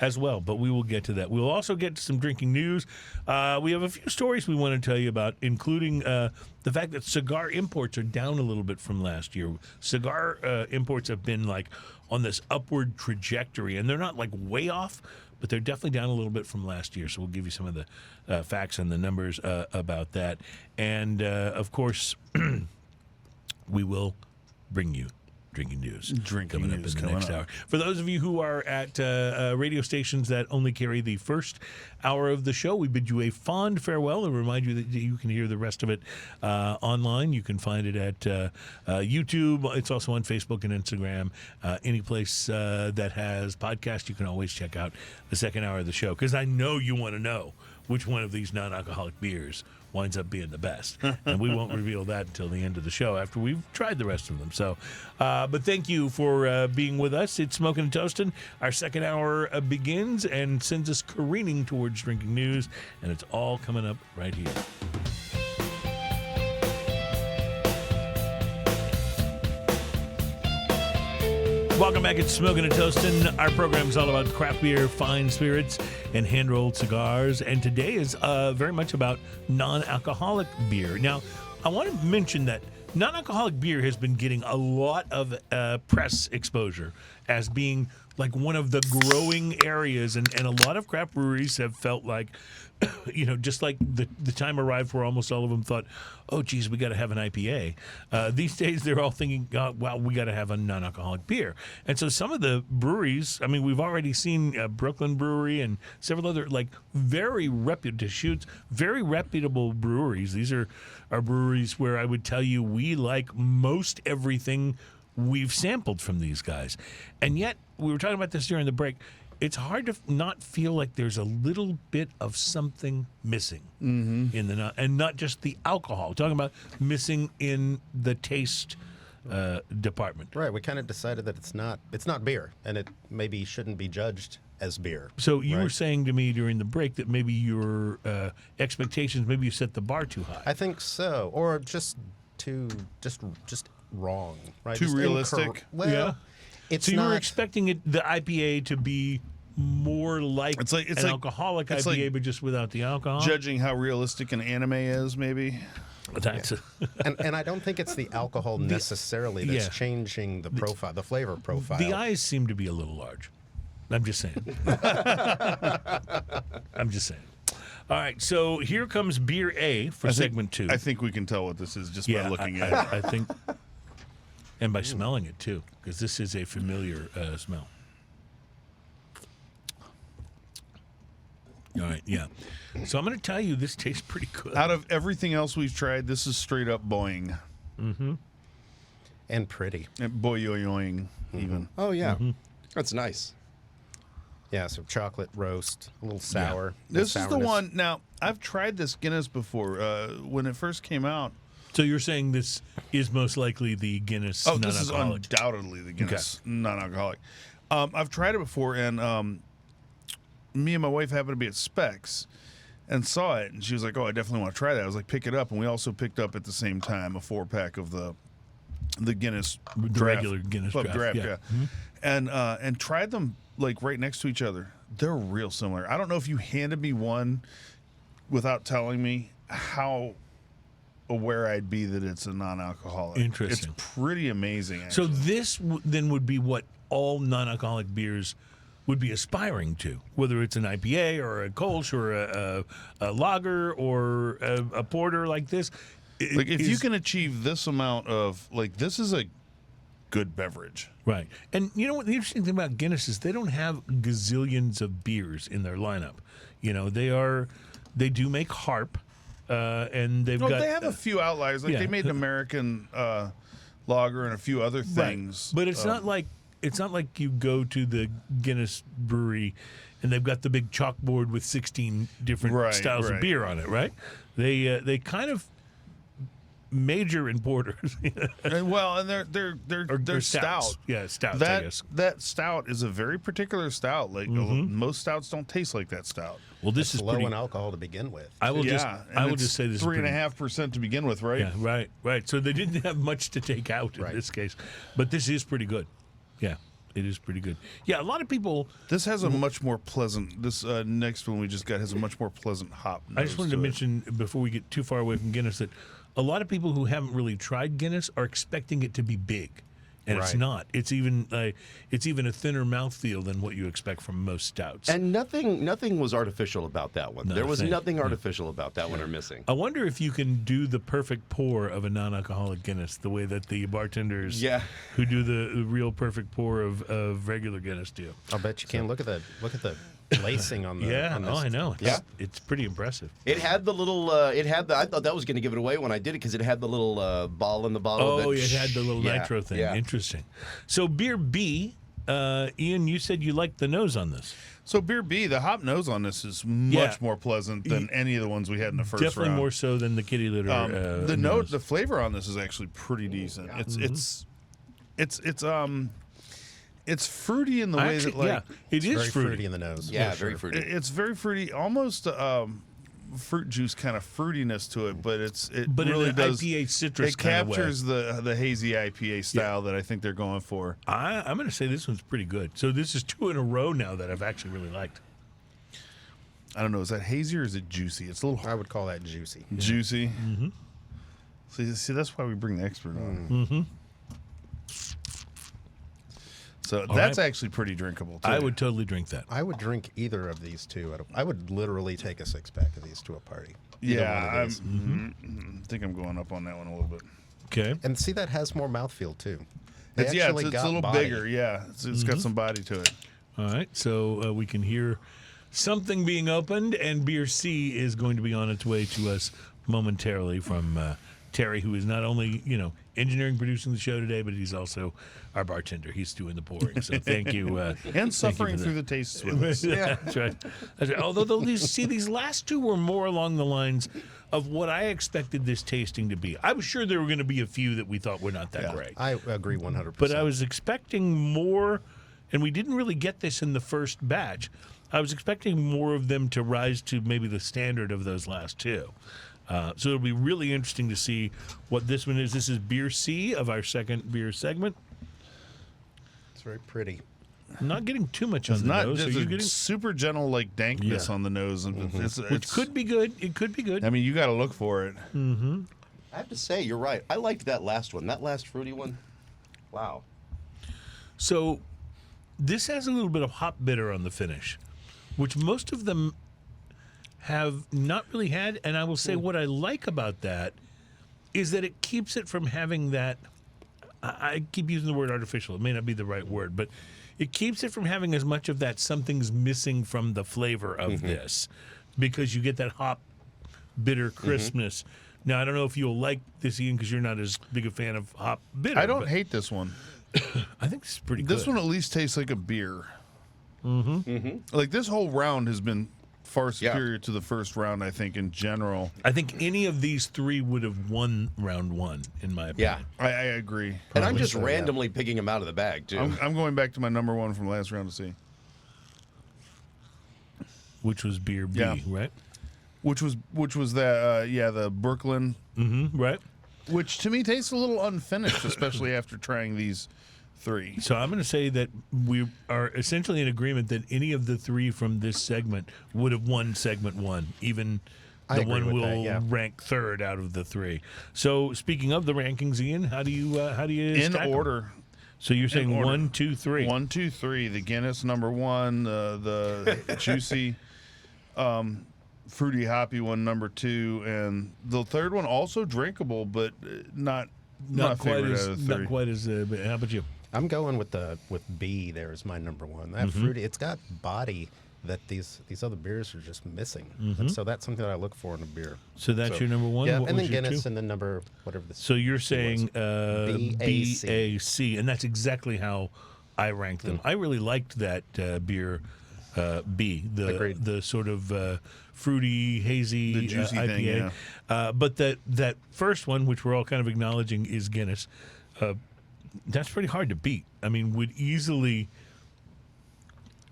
as well, but we will get to that. We'll also get to some drinking news. We have a few stories we want to tell you about, including the fact that cigar imports are down a little bit from last year. Cigar imports have been like on this upward trajectory, and they're not like way off, but they're definitely down a little bit from last year. So we'll give you some of the facts and the numbers about that. And, of course, we will bring you drinking news coming up in the next hour. For those of you who are at radio stations that only carry the first hour of the show, we bid you a fond farewell and remind you that you can hear the rest of it online. You can find it at YouTube. It's also on Facebook and Instagram. Any place that has podcasts, you can always check out the second hour of the show, because I know you want to know which one of these non-alcoholic beers winds up being the best. And we won't reveal that until the end of the show after we've tried the rest of them. So, but thank you for being with us. It's Smoking and Toasting. Our second hour begins and sends us careening towards drinking news, and it's all coming up right here. Welcome back. It's Smoking and Toasting. Our program is all about craft beer, fine spirits, and hand-rolled cigars. And today is very much about non-alcoholic beer. Now, I want to mention that non-alcoholic beer has been getting a lot of press exposure as being like one of the growing areas. And a lot of craft breweries have felt like, just like the time arrived where almost all of them thought, oh, geez, we got to have an IPA. These days, they're all thinking, well, we got to have a non-alcoholic beer. And so some of the breweries, I mean, we've already seen Brooklyn Brewery and several other, like, very reputable breweries. These are breweries where I would tell you we like most everything we've sampled from these guys. And yet, we were talking about this during the break, it's hard to not feel like there's a little bit of something missing in the and not just the alcohol. We're talking about missing in the taste department. Right. We kind of decided that it's not beer, and it maybe shouldn't be judged as beer. So you were saying to me during the break that maybe your expectations, maybe you set the bar too high. I think so, or just wrong. Right. Too just realistic. Well, yeah. It's so you not, were expecting the IPA to be more like It's like alcoholic IPA, like but just without the alcohol. Judging how realistic an anime is, maybe. Thanks. and I don't think it's the alcohol necessarily that's changing the profile, the flavor profile. The eyes seem to be a little large. I'm just saying. All right, so here comes beer A for segment 2. I think we can tell what this is just by looking at it. I think, and by smelling it too, because this is a familiar smell. All right, yeah. So I'm going to tell you, this tastes pretty good. Out of everything else we've tried, this is straight up boing. Mm-hmm. And pretty. And boyoyoing, even. Oh, yeah. That's nice. Yeah, so chocolate roast, a little sour. This is the one. Now, I've tried this Guinness before. When it first came out. So you're saying this is most likely the Guinness non-alcoholic? This is undoubtedly the Guinness non-alcoholic. I've tried it before, and me and my wife happened to be at Specs and saw it, and she was like, oh, I definitely want to try that. I was like, pick it up, and we also picked up at the same time a 4-pack of the Guinness regular Guinness draft. Yeah. Mm-hmm. And tried them like right next to each other. They're real similar. I don't know if you handed me one without telling me how aware I'd be that it's a non-alcoholic. Interesting. It's pretty amazing, actually. So this then would be what all non-alcoholic beers would be aspiring to, whether it's an IPA or a Kolsch or a lager or a porter like this. Like if you can achieve this amount of, like, this is a good beverage. Right. And you know what the interesting thing about Guinness is they don't have gazillions of beers in their lineup. You know, they do make Harp, and they've got... they have a few outliers. Like they made an American lager and a few other things. Right. But it's not like you go to the Guinness brewery and they've got the big chalkboard with 16 different styles of beer on it, right? They kind of major in porters. and they're stout. Yeah, stouts, I guess. That stout is a very particular stout. Like most stouts don't taste like that stout. Well, this is low pretty, in alcohol to begin with. I will just say this 3.5% to begin with, right? Yeah, right. So they didn't have much to take out in this case, but this is pretty good. Yeah. It is pretty good. Yeah, a lot of people. This has a much more pleasant. This next one we just got has a much more pleasant hop. I just wanted to mention before we get too far away from Guinness that a lot of people who haven't really tried Guinness are expecting it to be big, and it's Right. not. It's even a thinner mouthfeel than what you expect from most stouts. And nothing was artificial about that one. Not There a was thing. nothing artificial about that one or missing. I wonder if you can do the perfect pour of a non-alcoholic Guinness the way that the bartenders Yeah. who do the real perfect pour of regular Guinness do. I'll bet you can. Look at the lacing on the. Yeah, on this. I know. Yeah. It's pretty impressive. It had the little. I thought that was going to give it away when I did it because it had the little ball in the bottle. Oh, that, it had the little yeah, nitro thing. Yeah. Interesting. So beer B, Ian, you said you liked the nose on this. So beer B, the hop nose on this is much more pleasant than any of the ones we had in the first Definitely round. more so than the kitty litter. The nose. the flavor on this is actually pretty decent. It's fruity in the way Actually, that like yeah, it is Very fruity. fruity in the nose. Yeah, for very sure. fruity. it's very fruity, almost fruit juice kind of fruitiness to it, but But in really an does IPA citrus it kind of way. captures the hazy IPA style that I think they're going for. I'm going to say this one's pretty good. So this is 2 in a row now that I've actually really liked. I don't know, is that hazy or is it juicy? It's a little I would call that juicy. juicy. Mm-hmm. See, that's why we bring the expert on. Mm-hmm. So that's right. actually pretty drinkable, too. I would totally drink that. I would drink either of these two. I would literally take a 6-pack of these to a party. Either Yeah, one of these. I think I'm going up on that one a little bit. Okay. And see, that has more mouthfeel too. They It's actually a got little body. bigger. Yeah, it's got some body to it. All right. So we can hear something being opened, and beer C is going to be on its way to us momentarily from Terry, who is not only, engineering, producing the show today, but he's also our bartender. He's doing the pouring. So thank you. And suffering through the tastes with us. That's right. That's right. Although these last two were more along the lines of what I expected this tasting to be. I was sure there were going to be a few that we thought were not that great. I agree 100%. But I was expecting more, and we didn't really get this in the first batch. I was expecting more of them to rise to maybe the standard of those last two. So it'll be really interesting to see what this one is. This is Beer C of our second beer segment. It's very pretty. I'm not getting too much on It's the not nose. just Are you a getting, super gentle like dankness Yeah. on the nose. which could be good. It could be good. I mean, you got to look for it. I have to say, you're right. I liked that last one. That last fruity one. Wow. So this has a little bit of hop bitter on the finish, which most of them have not really had. And I will say what I like about that is that it keeps it from having that. I keep using the word artificial. It may not be the right word, but it keeps it from having as much of that something's missing from the flavor of this, because you get that hop bitter crispness. Now, I don't know if you'll like this, Ian, because you're not as big a fan of hop bitter. I don't but hate this one. I think this is pretty good. This one at least tastes like a beer. Like this whole round has been far superior to the first round, I think, in general. I think any of these three would have won round one, in my Yeah. opinion. I agree. And I'm just so, yeah. randomly picking them out of the bag, too. I'm going back to my number one from last round to see. Which was beer B, Yeah. right? Which was that the Brooklyn, Right. which to me tastes a little unfinished, especially after trying these three. So I'm going to say that we are essentially in agreement that any of the three from this segment would have won segment one, even I the agree one with will that, yeah. rank third out of the three. So speaking of the rankings, Ian, how do you In stack 'em? order. So you're saying order. 1, 2, 3. 1, 2, 3. The Guinness number one, the juicy, fruity hoppy one number 2, and the third one also drinkable, but not Not quite favorite as out of the three. not quite as. But how about you? I'm going with B there as my number one. That fruity, it's got body that these other beers are just missing. And so that's something that I look for in a beer. So that's your number one. Yeah, What and was then your Guinness two? and then number whatever the So you're was. saying B-A-C. BAC, and that's exactly how I ranked them. I really liked that beer B, Agreed. the sort of fruity, hazy The juicy IPA. thing, But that first one, which we're all kind of acknowledging is Guinness, that's pretty hard to beat. I mean, would easily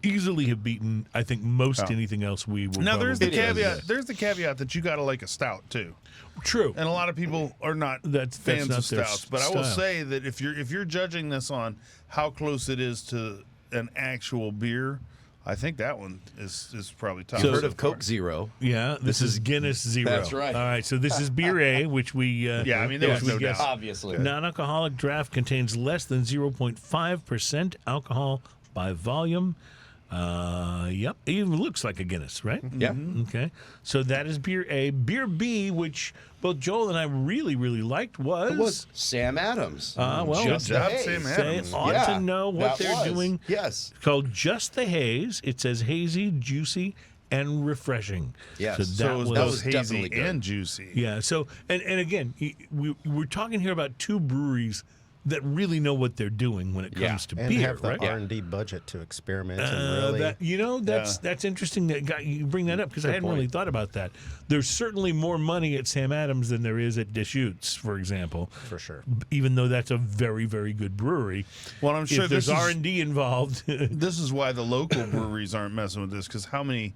easily have beaten, I think, most anything else we will. Now there's the probably- caveat. There's the caveat that you got to like a stout too, True. and a lot of people are not That's fans not of their stouts. But I will style. say that if you're judging this on how close it is to an actual beer, I think that one is probably top. You've heard so of far. Coke Zero. Yeah, this is Guinness Zero. That's right. All right, so this is beer A, which we Yeah, I mean there was which we no guessed. doubt. Obviously. Non-alcoholic draft contains less than 0.5% alcohol by volume. Yep, it even looks like a Guinness, right? Yeah. Okay, so that is beer A. Beer B, which both Joel and I really, really liked, was. It was Sam Adams. Well, Good job, Haze. Sam they Adams. ought Yeah, to know what that they're was. doing. Yes. It's called Just the Haze. It says hazy, juicy, and refreshing. Yes. So So that it was was. both hazy definitely good. and juicy. Yeah. So and again, we're talking here about two breweries that really know what they're doing when it comes Yeah. to And beer, have the right? R&D budget to experiment and really. That's interesting that you bring that up because I hadn't really thought about that. There's certainly more money at Sam Adams than there is at Deschutes, for example. For sure. Even though that's a very, very good brewery. Well, I'm sure if there's this is- R&D involved. This is why the local breweries aren't messing with this, because how many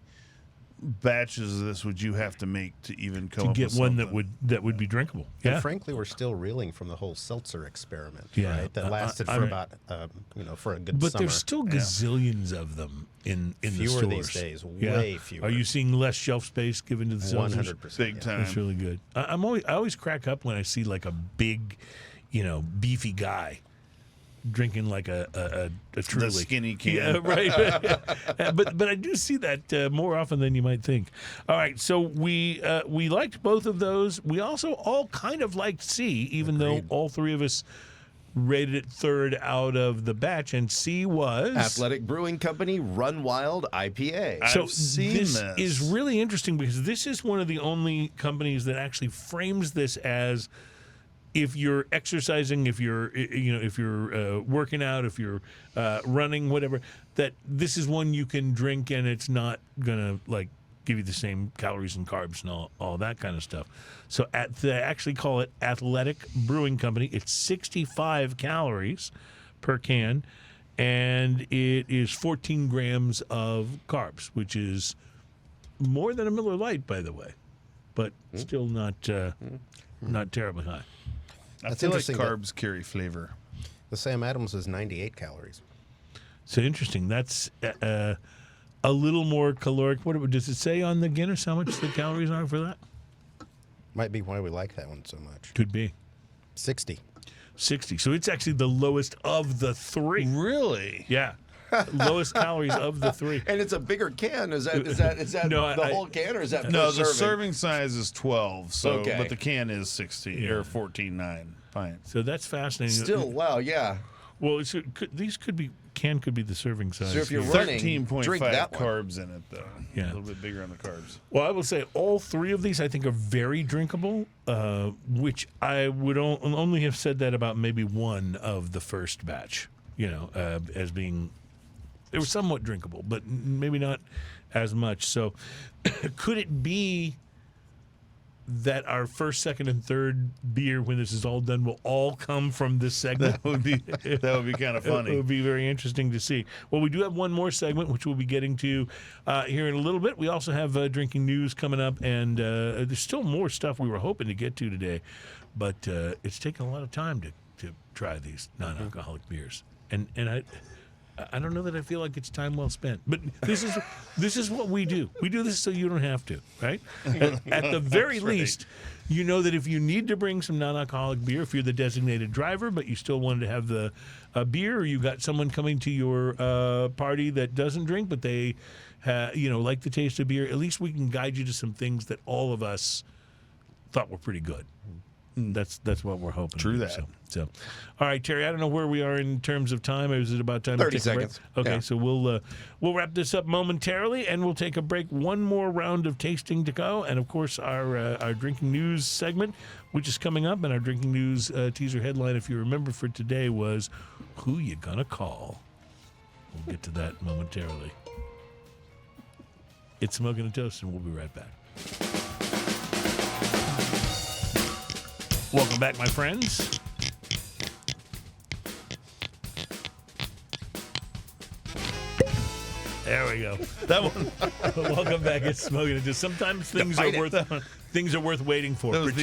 batches of this would you have to make to even come to up get with one something? that would be drinkable. And Yeah. frankly, we're still reeling from the whole seltzer experiment, Yeah. right? That lasted for about, for a good But summer. there's still gazillions of them in the Fewer stores. these days, way fewer. Are you seeing less shelf space given to the seltzers? 100%. Big yeah. time. That's really good. I always crack up when I see like a big, beefy guy drinking like a truly skinny can. Yeah, right. but I do see that more often than you might think. All right, so we liked both of those. We also all kind of liked C, even though all three of us rated it third out of the batch, and C was Athletic Brewing Company Run Wild IPA. So I've seen this this. is really interesting because this is one of the only companies that actually frames this as if you're exercising, if you're working out, if you're running, whatever, that this is one you can drink and it's not gonna like give you the same calories and carbs and all that kind of stuff. So they actually call it Athletic Brewing Company. It's 65 calories per can, and it is 14 grams of carbs, which is more than a Miller Lite, by the way, but still not terribly high. I That's feel like interesting that- carbs carry flavor. The Sam Adams is 98 calories. So interesting. That's a little more caloric. What does it say on the Guinness? How much the calories are for that? Might be why we like that one so much. Could be 60. 60. So it's actually the lowest of the three. Really? Yeah, lowest calories of the three. And it's a bigger can. Is that No, the whole can, or is that No, per the serving? serving size is 12. So, Okay. but the can is 16 or 14.9 pints. So that's fascinating. Still, wow, yeah. well, these could be the serving size. So if you're here. running, 13.5 drink that one. carbs in it, though. Yeah. A little bit bigger on the carbs. Well, I will say all three of these I think are very drinkable, which I would only have said that about maybe one of the first batch, as being, they were somewhat drinkable, but maybe not as much. So could it be that our first, second, and third beer, when this is all done, will all come from this segment? That would be kind of It funny. would be very interesting to see. Well, we do have one more segment, which we'll be getting to here in a little bit. We also have drinking news coming up, and there's still more stuff we were hoping to get to today, but it's taken a lot of time to try these non-alcoholic beers. And I don't know that I feel like it's time well spent, but this is what we do. We do this so you don't have to, right? At the very least, you know that if you need to bring some non-alcoholic beer, if you're the designated driver, but you still wanted to have the beer, or you got someone coming to your party that doesn't drink, but they, like the taste of beer, at least we can guide you to some things that all of us thought were pretty good. That's what we're hoping. True to do. that. So, all right, Terry. I don't know where we are in terms of time. Is it about time 30 to take a break? seconds. Okay, Yeah. so we'll wrap this up momentarily, and we'll take a break. One more round of tasting to go, and of course our drinking news segment, which is coming up. And our drinking news teaser headline, if you remember for today, was "Who You Gonna Call?" We'll get to that momentarily. It's Smoking and Toast, and we'll be right back. Welcome back, my friends. There we go. That one. Welcome back. It's Smoking It. Sometimes things are worth waiting for, That was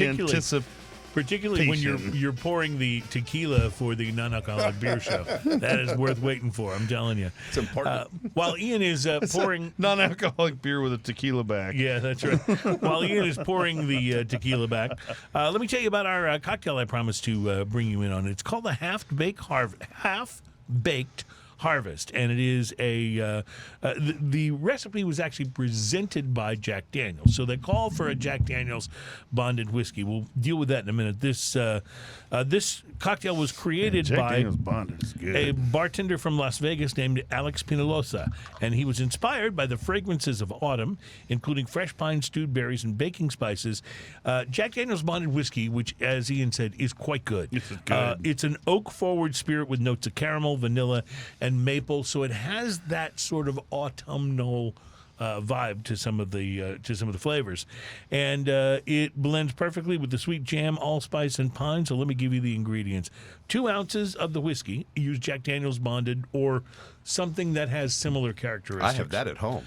particularly when you're pouring the tequila for the non-alcoholic beer show. That is worth waiting for. I'm telling you. It's important. While Ian is pouring non-alcoholic beer with a tequila back. Yeah, that's right. While Ian is pouring the tequila back, let me tell you about our cocktail I promised to bring you in on. It's called the Half-Baked Harvest, and it is the recipe was actually presented by Jack Daniels. So they call for a Jack Daniels bonded whiskey. We'll deal with that in a minute. This cocktail was created Jack by Daniels bonded is good. a bartender from Las Vegas named Alex Pinalosa, and he was inspired by the fragrances of autumn, including fresh pine, stewed berries, and baking spices. Jack Daniels bonded whiskey, which, as Ian said, is quite good. This is good. It's an oak-forward spirit with notes of caramel, vanilla, and maple, so it has that sort of autumnal vibe to some of the flavors, and it blends perfectly with the sweet jam, allspice, and pine. So let me give you the ingredients: 2 ounces of the whiskey. Use Jack Daniels bonded or something that has similar characteristics. I have that at home.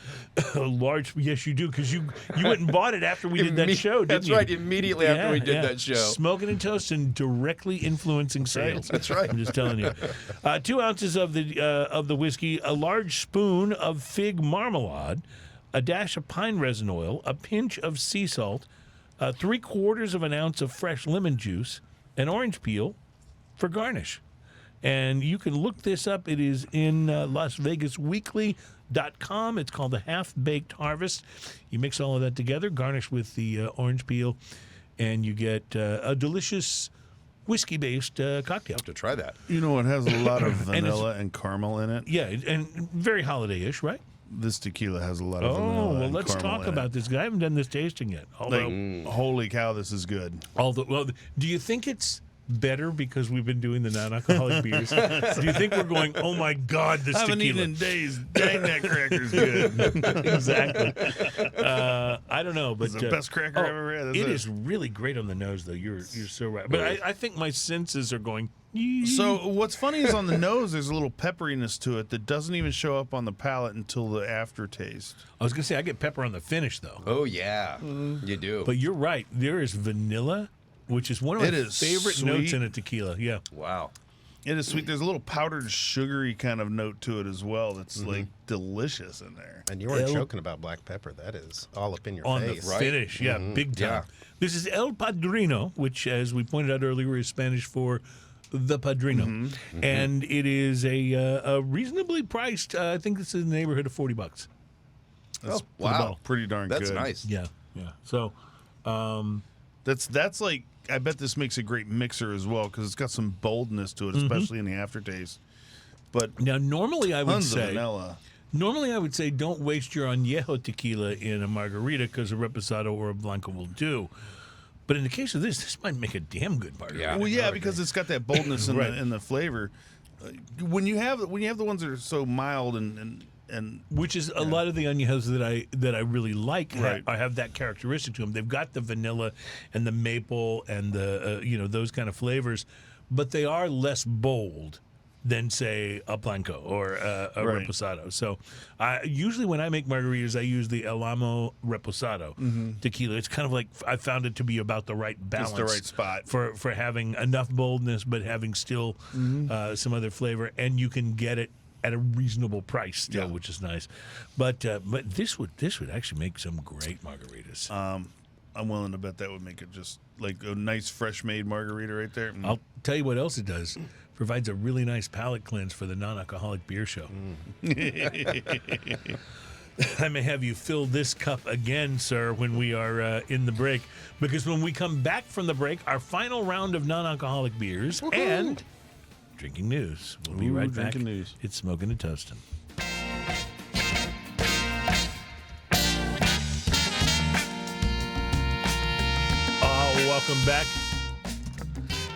Large, yes, you do, because you went and bought it after we did that show, didn't That's you? right, immediately after we did that show. Smoking and toasting, directly influencing sales. That's right. I'm just telling you. 2 ounces of the whiskey, a large spoon of fig marmalade, a dash of pine resin oil, a pinch of sea salt, 3/4 of an ounce of fresh lemon juice, an orange peel for garnish. And you can look this up. It is in LasVegasWeekly.com. It's called the Half-Baked Harvest. You mix all of that together, garnish with the orange peel, and you get a delicious whiskey-based cocktail. To try that. You know, it has a lot of vanilla and caramel in it. Yeah, and very holiday-ish, right? This tequila has a lot of vanilla well, and let's caramel talk in about it. this, because I haven't done this tasting yet. Although, Holy cow, this is good. do you think it's better because we've been doing the non-alcoholic beers? Do you think we're going, oh my God, this I haven't tequila? eaten in days. Dang, that cracker's good. Exactly. I don't know, but It's the best cracker I've ever had. That's It is really great on the nose, though. You're so right. But I think my senses are going. So what's funny is on the nose, there's a little pepperiness to it that doesn't even show up on the palate until the aftertaste. I was gonna say I get pepper on the finish, though. Oh, yeah. You do. But you're right. There is vanilla, which is one of my favorite notes sweet. in a tequila. Yeah. Wow. It is sweet. There's a little powdered, sugary kind of note to it as well that's like delicious in there. And you weren't joking about black pepper. That is all up in your On face. the finish, yeah, big time. Yeah. This is El Padrino, which, as we pointed out earlier, is Spanish for the Padrino, and it is a reasonably priced. I think this is in the neighborhood of $40. That's wow. bottle. Pretty darn That's good. nice. Yeah. So, That's like, I bet this makes a great mixer as well because it's got some boldness to it, especially in the aftertaste. But now normally I would tons of say vanilla. don't waste your añejo tequila in a margarita because a reposado or a blanco will do. But in the case of this might make a damn good margarita. Yeah. Well, yeah, because it's got that boldness in, Right. in the flavor. When you have the ones that are so mild and Which is a lot of the añejos that I really like. Right. I have that characteristic to them. They've got the vanilla and the maple and the those kind of flavors, but they are less bold than, say, a blanco or a Right. reposado. So usually when I make margaritas, I use the El Amo Reposado tequila. It's kind of like I found it to be about the right balance. Just the right spot. For having enough boldness but having still some other flavor, and you can get it at a reasonable price still, which is nice. But this would actually make some great margaritas. I'm willing to bet that would make it just like a nice fresh made margarita right there. I'll tell you what else it does. Provides a really nice palate cleanse for the non-alcoholic beer show. I may have you fill this cup again, sir, when we are in the break, because when we come back from the break, our final round of non-alcoholic beers and drinking news. We'll be right back. Drinking news. It's Smoking and Toasting. Welcome back.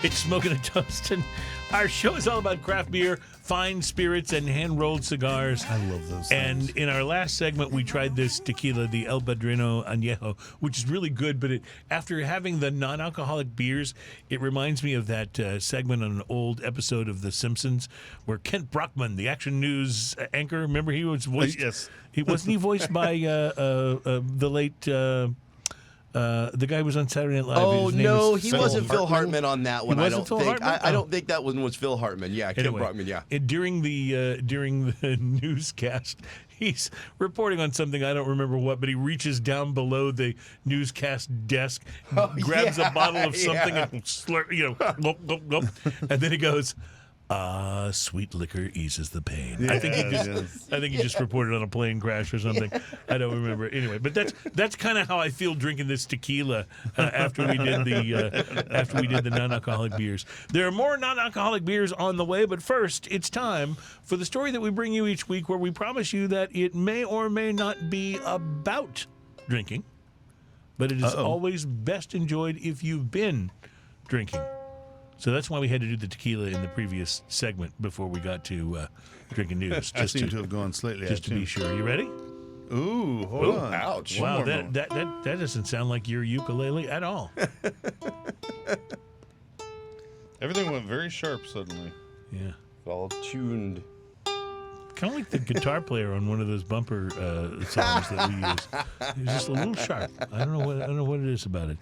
It's Smoking and Toasting. Our show is all about craft beer fine spirits and hand-rolled cigars. I love those And things. in our last segment, we tried this tequila, the El Padrino Añejo, which is really good. But after having the non-alcoholic beers, it reminds me of that segment on an old episode of The Simpsons where Kent Brockman, the action news anchor, remember he was voiced? Yes. Wasn't he voiced by the late... the guy who was on Saturday Night Live. Oh His name no, is he Phil wasn't Phil Hartman. Hartman on that one. I wasn't don't Phil think. Hartman? I Oh. don't think that one was Phil Hartman. Yeah, Ken Anyway, Brockman. Yeah. during the newscast, he's reporting on something, I don't remember what, but he reaches down below the newscast desk, grabs a bottle of something, and gulp, gulp, gulp, and then he goes, sweet liquor eases the pain. I think he just reported on a plane crash or something. I don't remember. Anyway, but that's kind of how I feel drinking this tequila after we did the non-alcoholic beers. There are more non-alcoholic beers on the way, but first it's time for the story that we bring you each week, where we promise you that it may or may not be about drinking, but it is always best enjoyed if you've been drinking. So that's why we had to do the tequila in the previous segment before we got to drinking news. I seem to have gone slightly just to be sure. You ready? Ooh, hold on. Ouch. Wow, more that doesn't sound like your ukulele at all. Everything went very sharp suddenly. Yeah. All tuned. Kind of like the guitar player on one of those bumper songs that we use. It's just a little sharp. I don't know what it is about it.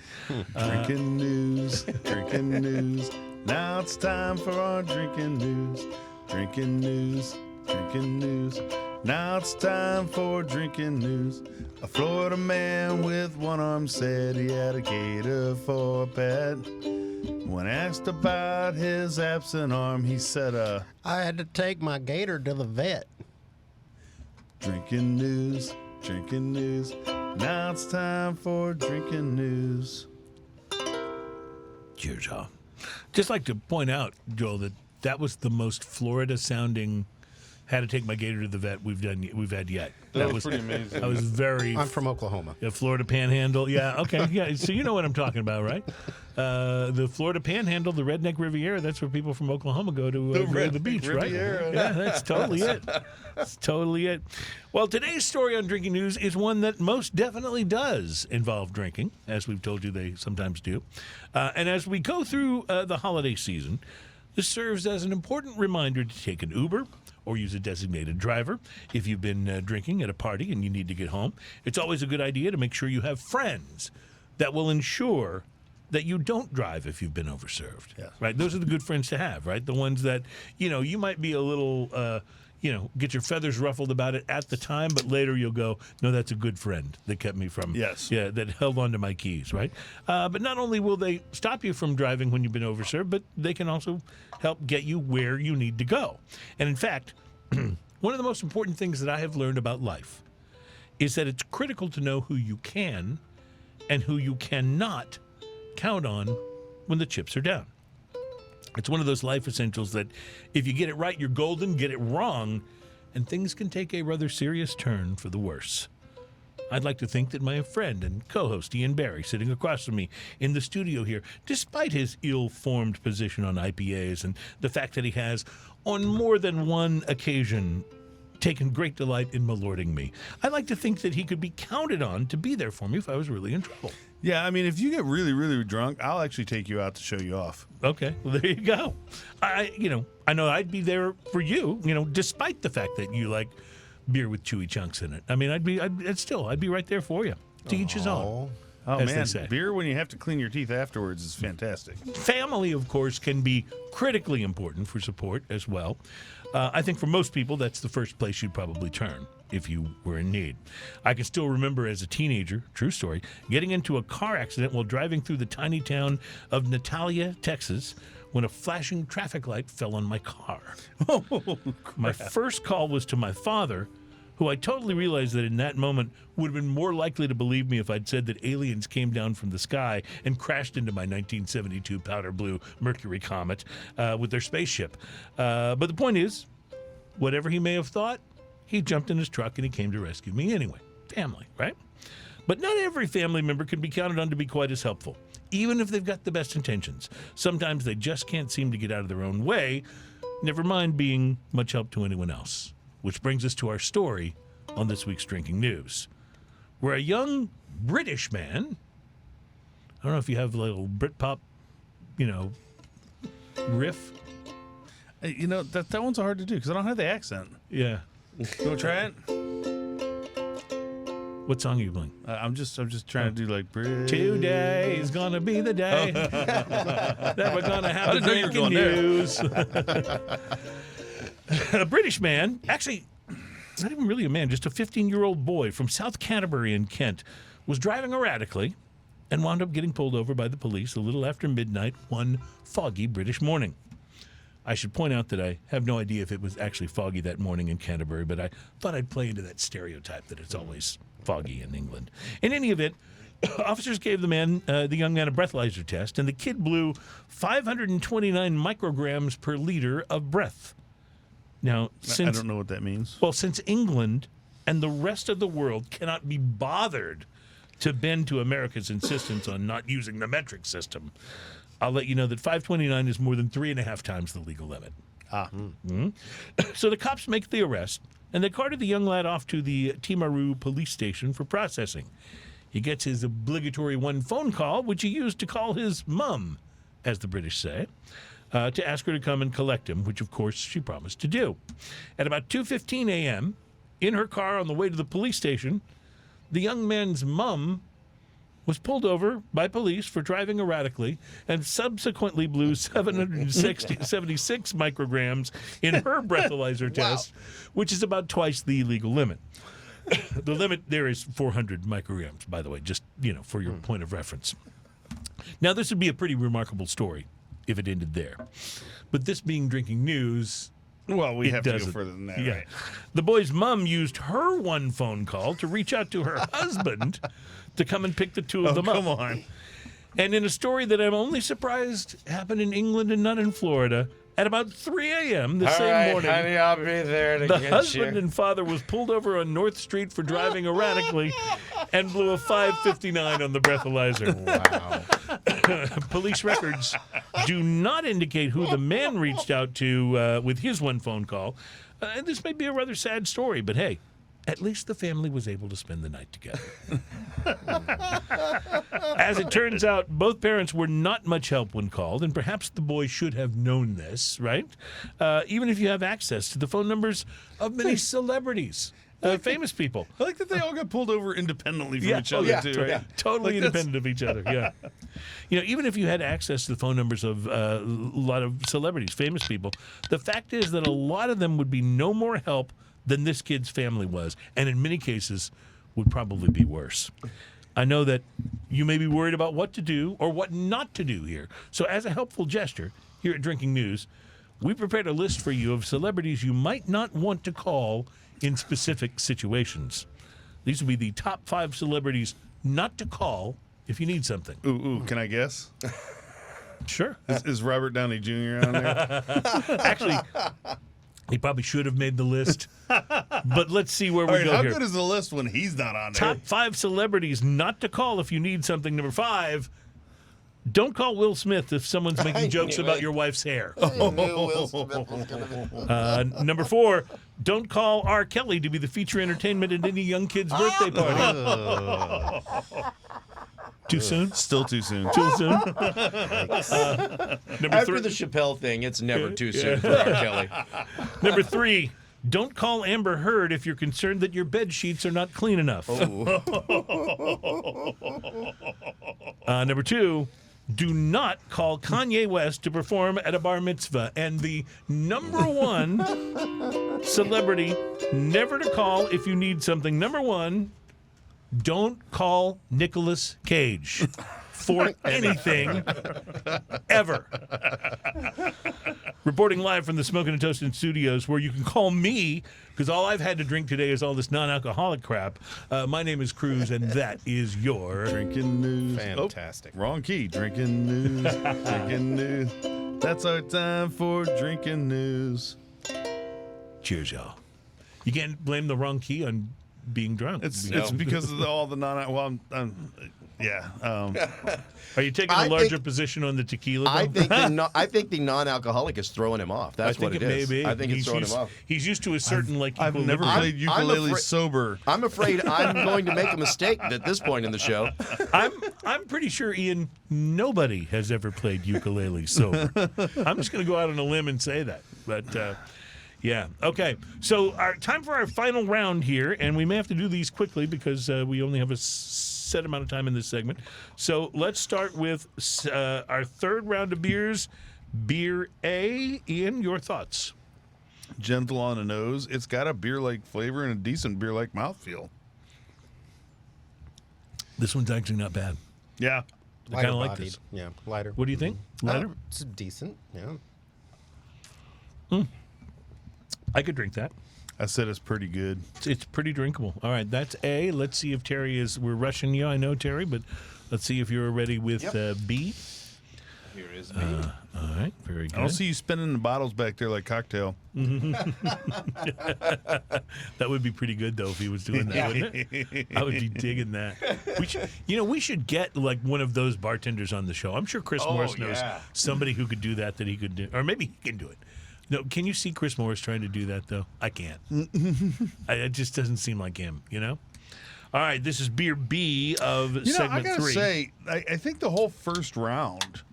Drinking news, drinking news. Now it's time for our drinking news. Drinking news, drinking news. Now it's time for drinking news. A Florida man with one arm said he had a gator for a pet. When asked about his absent arm, he said, I had to take my gator to the vet. drinking news, drinking news. Now it's time for drinking news. Cheers, y'all. Just like to point out, Joel, that was the most Florida-sounding "Had to take my gator to the vet" we've had yet. That was pretty amazing. I was very. I'm from Oklahoma. Florida Panhandle. Yeah, okay. Yeah, so you know what I'm talking about, right? The Florida Panhandle, the Redneck Riviera, that's where people from Oklahoma go to the beach, Riviera. right? Yeah, that's totally it. That's totally it. Well, today's story on Drinking News is one that most definitely does involve drinking, as we've told you they sometimes do. And as we go through the holiday season, this serves as an important reminder to take an Uber or use a designated driver. If you've been drinking at a party and you need to get home, it's always a good idea to make sure you have friends that will ensure that you don't drive if you've been overserved. Yes. Right? Those are the good friends to have, right? The ones that, you might be a little, get your feathers ruffled about it at the time, but later you'll go, no, that's a good friend that kept me from, that held on to my keys, right? But not only will they stop you from driving when you've been overserved, but they can also help get you where you need to go. And in fact, one of the most important things that I have learned about life is that it's critical to know who you can and who you cannot count on when the chips are down. It's one of those life essentials that if you get it right, you're golden, get it wrong, and things can take a rather serious turn for the worse. I'd like to think that my friend and co-host Ian Barry, sitting across from me in the studio here, despite his ill-formed position on IPAs and the fact that he has, on more than one occasion, taken great delight in malording me, I'd like to think that he could be counted on to be there for me if I was really in trouble. Yeah, I mean, if you get really, really drunk, I'll actually take you out to show you off. Okay, well, there you go. I know I'd be there for you, despite the fact that you like beer with chewy chunks in it. I mean, I'd be right there for you. To each his own. Oh, as they man, say. beer when you have to clean your teeth afterwards is fantastic. Family, of course, can be critically important for support as well. I think for most people, that's the first place you'd probably turn if you were in need. I can still remember as a teenager, true story, getting into a car accident while driving through the tiny town of Natalia, Texas, when a flashing traffic light fell on my car. My first call was to my father, who I totally realized that in that moment would have been more likely to believe me if I'd said that aliens came down from the sky and crashed into my 1972 powder blue Mercury Comet with their spaceship. But the point is, whatever he may have thought, he jumped in his truck and he came to rescue me anyway. Family, right? But not every family member can be counted on to be quite as helpful, even if they've got the best intentions. Sometimes they just can't seem to get out of their own way, never mind being much help to anyone else. Which brings us to our story on this week's Drinking News, where a young British man, I don't know if you have a little Britpop, riff. That one's hard to do because I don't have the accent. Yeah. You want to try it? What song are you playing? I'm just trying to do like British. Today is gonna be the day that we're gonna have I the didn't know you were Drinking going News. A British man, actually, not even really a man, just a 15-year-old boy from South Canterbury in Kent, was driving erratically and wound up getting pulled over by the police a little after midnight one foggy British morning. I should point out that I have no idea if it was actually foggy that morning in Canterbury, but I thought I'd play into that stereotype that it's always foggy in England. In any event, officers gave the young man a breathalyzer test, and the kid blew 529 micrograms per liter of breath. Now, I don't know what that means. Well, since England and the rest of the world cannot be bothered to bend to America's insistence on not using the metric system, I'll let you know that 529 is more than 3.5 times the legal limit. So the cops make the arrest, and they carted the young lad off to the Timaru police station for processing. He gets his obligatory one phone call, which he used to call his mum, as the British say, to ask her to come and collect him, which, of course, she promised to do. At about 2:15 a.m., in her car on the way to the police station, the young man's mum was pulled over by police for driving erratically and subsequently blew 776 micrograms in her breathalyzer test, which is about twice the legal limit. The limit there is 400 micrograms, by the way, just, for your point of reference. Now, this would be a pretty remarkable story if it ended there. But this being Drinking News, Well, we it have to go doesn't. further than that, Yeah. right? The boy's mom used her one phone call to reach out to her husband to come and pick the two of them up. Come on. And in a story that I'm only surprised happened in England and not in Florida, at about 3 a.m. the same morning, honey, I'll be there to the get husband you. and father was pulled over on North Street for driving erratically and blew a 559 on the breathalyzer. Wow. Police records do not indicate who the man reached out to with his one phone call. And this may be a rather sad story, but hey, at least the family was able to spend the night together. As it turns out, both parents were not much help when called, and perhaps the boy should have known this, right? Even if you have access to the phone numbers of many celebrities, famous people. I like that they all got pulled over independently from each other, yeah, too, right? Totally Like, that's- independent of each other, yeah. Even if you had access to the phone numbers of a lot of celebrities, famous people, the fact is that a lot of them would be no more help than this kid's family was, and in many cases would probably be worse. I know that you may be worried about what to do or what not to do here. So as a helpful gesture, here at Drinking News, we prepared a list for you of celebrities you might not want to call in specific situations. These will be the top 5 celebrities not to call if you need something. Ooh, can I guess? Sure. Is Robert Downey Jr. on there? Actually, he probably should have made the list. But let's see where All we right, go how here. good is the list when he's not on there? Top 5 celebrities not to call if you need something. Number 5, don't call Will Smith if someone's making jokes knew about it. your wife's hair. I knew Will Smith was gonna be. Number 4, don't call R. Kelly to be the feature entertainment at any young kid's birthday party. Too soon? Still too soon. Too soon? Number After 3, the Chappelle thing, it's never too soon for R. Kelly. Number 3, don't call Amber Heard if you're concerned that your bed sheets are not clean enough. Number 2, do not call Kanye West to perform at a bar mitzvah. And the number 1 celebrity never to call if you need something. Number 1, don't call Nicolas Cage for anything ever. Reporting live from the Smoking and Toasting Studios, where you can call me, because all I've had to drink today is all this non-alcoholic crap. My name is Cruz, and that is your... Drinking news. Fantastic. Oh, wrong key. Drinking news. Drinking news. That's our time for drinking news. Cheers, y'all. You can't blame the wrong key on being drunk. It's because of all the non. Well, yeah. Are you taking a larger position on the tequila? Though? I think the non-alcoholic is throwing him off. That's what it is. May be. I think it's throwing him off. He's used to a certain I've never played ukulele sober. I'm afraid I'm going to make a mistake at this point in the show. I'm pretty sure, Ian, nobody has ever played ukulele sober. I'm just going to go out on a limb and say that. But yeah, okay. So time for our final round here, and we may have to do these quickly because we only have a set amount of time in this segment. So let's start with our third round of beers. Beer A. Ian, your thoughts? Gentle on the nose. It's got a beer-like flavor and a decent beer-like mouthfeel. This one's actually not bad. Yeah. I kind of like this. Yeah, lighter. What do you think? Lighter? It's decent. Yeah. I could drink that. I said it's pretty good. It's pretty drinkable. All right, that's A. Let's see if Terry is. We're rushing you, I know, Terry, but let's see if you're ready with B. Here is B. All right, very good. I don't see you spinning the bottles back there like cocktail. That would be pretty good though if he was doing that, wouldn't it? I would be digging that. We should get like one of those bartenders on the show. I'm sure Chris Morris knows somebody who could do that he could do, or maybe he can do it. No, can you see Chris Morris trying to do that though? I can't. It just doesn't seem like him, you know. All right, this is beer B of segment I gotta 3. say, I think the whole first round.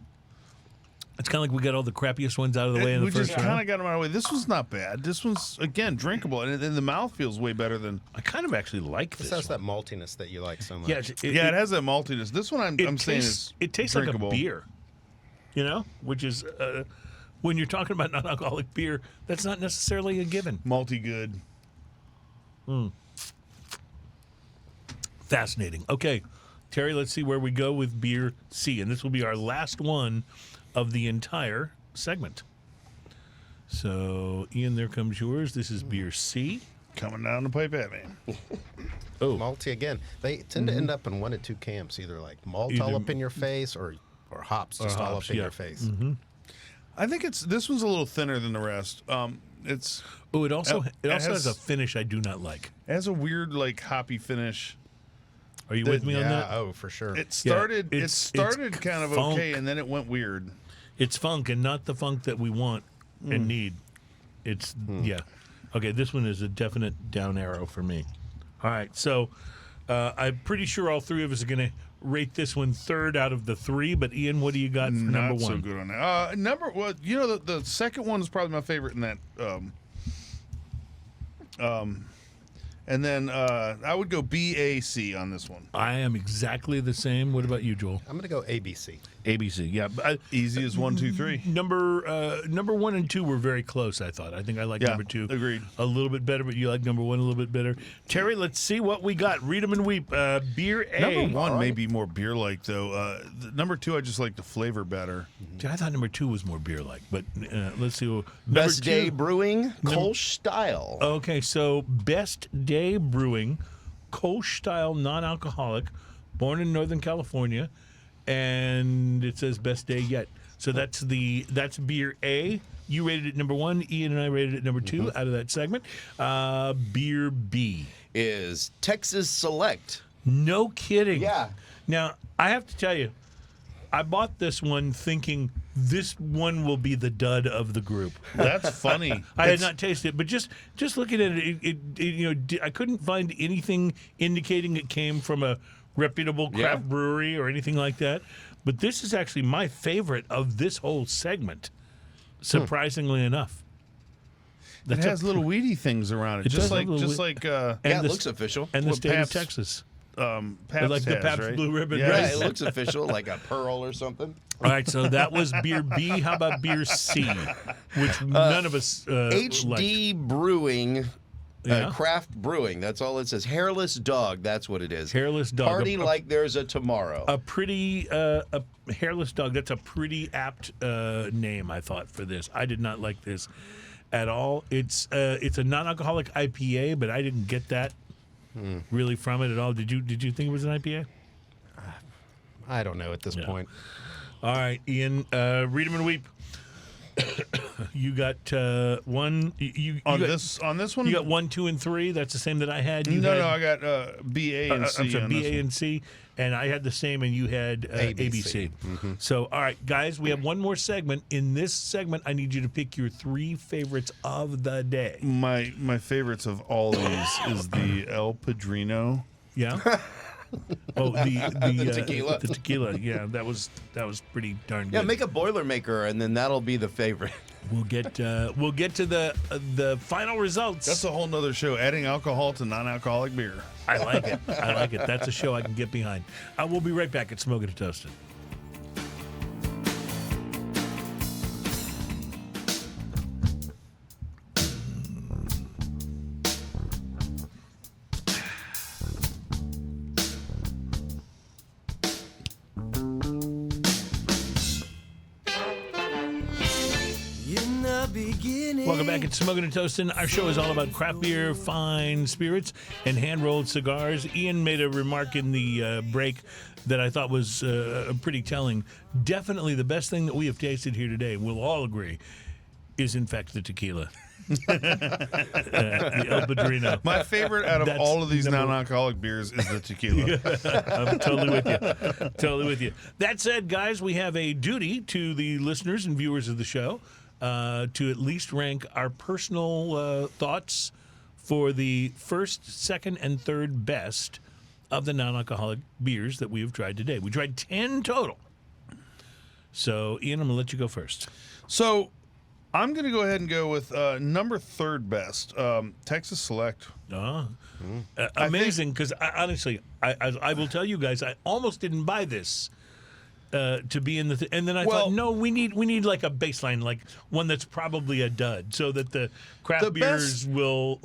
It's kind of like we got all the crappiest ones out of the way in the first We just kind round. of got them out of the way. This one's not bad. This one's, again, drinkable. And the mouth feels way better than... I kind of actually like this. This has one. that maltiness that you like so much. Yeah, it has that maltiness. This one I'm saying is it tastes drinkable. like a beer, you know, which is when you're talking about non-alcoholic beer, that's not necessarily a given. Malty good. Fascinating. Okay, Terry, let's see where we go with beer C, and this will be our last one of the entire segment. So, Ian, there comes yours. This is beer C. Coming down the pipe at me. Oh, Malty again. They tend to end up in one of two camps, either like malt all up in your face or hops just all up in your face. I think this one's a little thinner than the rest. It also has has a finish I do not like. It has a weird, like, hoppy finish. Are you with me on that? Oh, for sure. It started it's kind of funk. okay, and then it went weird. It's funk and not the funk that we want and need. It's, yeah. Okay, this one is a definite down arrow for me. All right, so I'm pretty sure all three of us are going to rate this one third out of the three, but Ian, what do you got for number one? Not so good on that. The second one is probably my favorite in that. And then I would go BAC on this one. I am exactly the same. What about you, Joel? I'm going to go ABC. ABC, yeah. Easy as 1, 2, 3. Number 1 and 2 were very close, I thought. I think I like number 2 agreed. a little bit better, but you like number 1 a little bit better. Terry, let's see what we got. Read them and weep. Beer A. Number 1 may be more beer-like, though. Number 2, I just like the flavor better. Dude, I thought number 2 was more beer-like, but let's see. Number Best 2, Day Brewing, Kolsch style. Okay, so Best Day Brewing, Kolsch style, non-alcoholic, born in Northern California, and it says best day yet. So that's beer A. You rated it number 1. Ian and I rated it number 2 out of that segment. Beer B is Texas Select. No kidding. Yeah. Now I have to tell you, I bought this one thinking this one will be the dud of the group. That's funny. I had not tasted it, but just looking at it, I couldn't find anything indicating it came from a reputable craft brewery or anything like that. But this is actually my favorite of this whole segment, surprisingly enough. It has little weedy things around it, just like It looks official. And the Well, state Pabst- of Texas. Pabst Like the has, Pabst right? Blue Ribbon. Yeah. Yeah, Right. it looks official, like a pearl or something. All right, so that was beer B. How about beer C, which none of us HD Brewing, Yeah. craft brewing. That's all it says. Hairless Dog. That's what it is. Hairless Dog. Party like there's a tomorrow. A pretty a hairless dog. That's a pretty apt name, I thought, for this. I did not like this at all. It's a non-alcoholic IPA, but I didn't get that really from it at all. Did you think it was an IPA? I don't know at this point. All right, Ian, read them and weep. You got one. On got, this one, You got 1, 2, and 3. That's the same that I had. You no, had, I got B, A, and C. I'm sorry, on B, this A, one. and C, and I had the same, and you had ABC. So, all right, guys, we have one more segment. In this segment, I need you to pick your 3 favorites of the day. My favorites of all these is the El Padrino. Yeah. Oh, the tequila. The tequila. Yeah, that was pretty darn good. Yeah, make a Boilermaker, and then that'll be the favorite. We'll get to the final results. That's a whole nother show. Adding alcohol to non-alcoholic beer. I like it. I like it. That's a show I can get behind. We'll be right back at Smoking and Toasted. Welcome back at Smoking and Toasting. Our show is all about craft beer, fine spirits, and hand-rolled cigars. Ian made a remark in the break that I thought was pretty telling. Definitely the best thing that we have tasted here today, we'll all agree, is in fact the tequila. The El Padrino. My favorite out of all of these non-alcoholic beers is the tequila. I'm totally with you. Totally with you. That said, guys, we have a duty to the listeners and viewers of the show to at least rank our personal thoughts for the first, second, and third best of the non-alcoholic beers that we have tried today. We tried 10 total. So, Ian, I'm going to let you go first. So, I'm going to go ahead and go with number 3rd best, Texas Select. Amazing, because honestly, I will tell you guys, I almost didn't buy this to be in the and then I thought, no, we need like a baseline, like one that's probably a dud, so that the craft beers will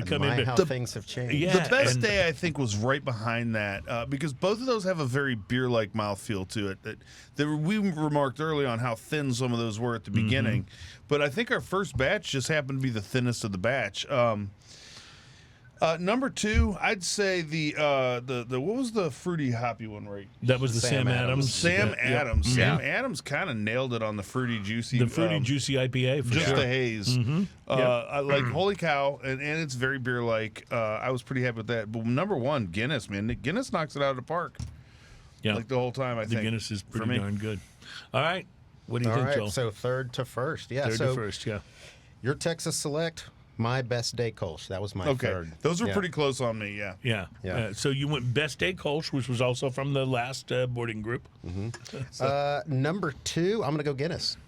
come in. How things have changed. Yeah, The best day, I think, was right behind that because both of those have a very beer-like mouthfeel to it. That we remarked early on how thin some of those were at the beginning, but I think our first batch just happened to be the thinnest of the batch. Number 2, I'd say the what was the fruity hoppy one, right? That was the Sam Adams. Sam Adams. Yep. Sam Adams kind of nailed it on the fruity juicy. The fruity juicy IPA, for just sure. the haze. I like holy cow, and it's very beer like. I was pretty happy with that. But number 1, Guinness, man. Guinness knocks it out of the park. Yeah, Like the whole time. I think the Guinness is for pretty me. darn good. All right, what do you All think, right, Joel? so 3rd to 1st. Yeah, Third so to first, yeah. your Texas Select, my best day Kolsch. That was my Okay, 3rd. those were Yeah. pretty close on me. Yeah. Yeah. So you went Best Day Kolsch, which was also from the last boarding group. Number 2, I'm going to go Guinness.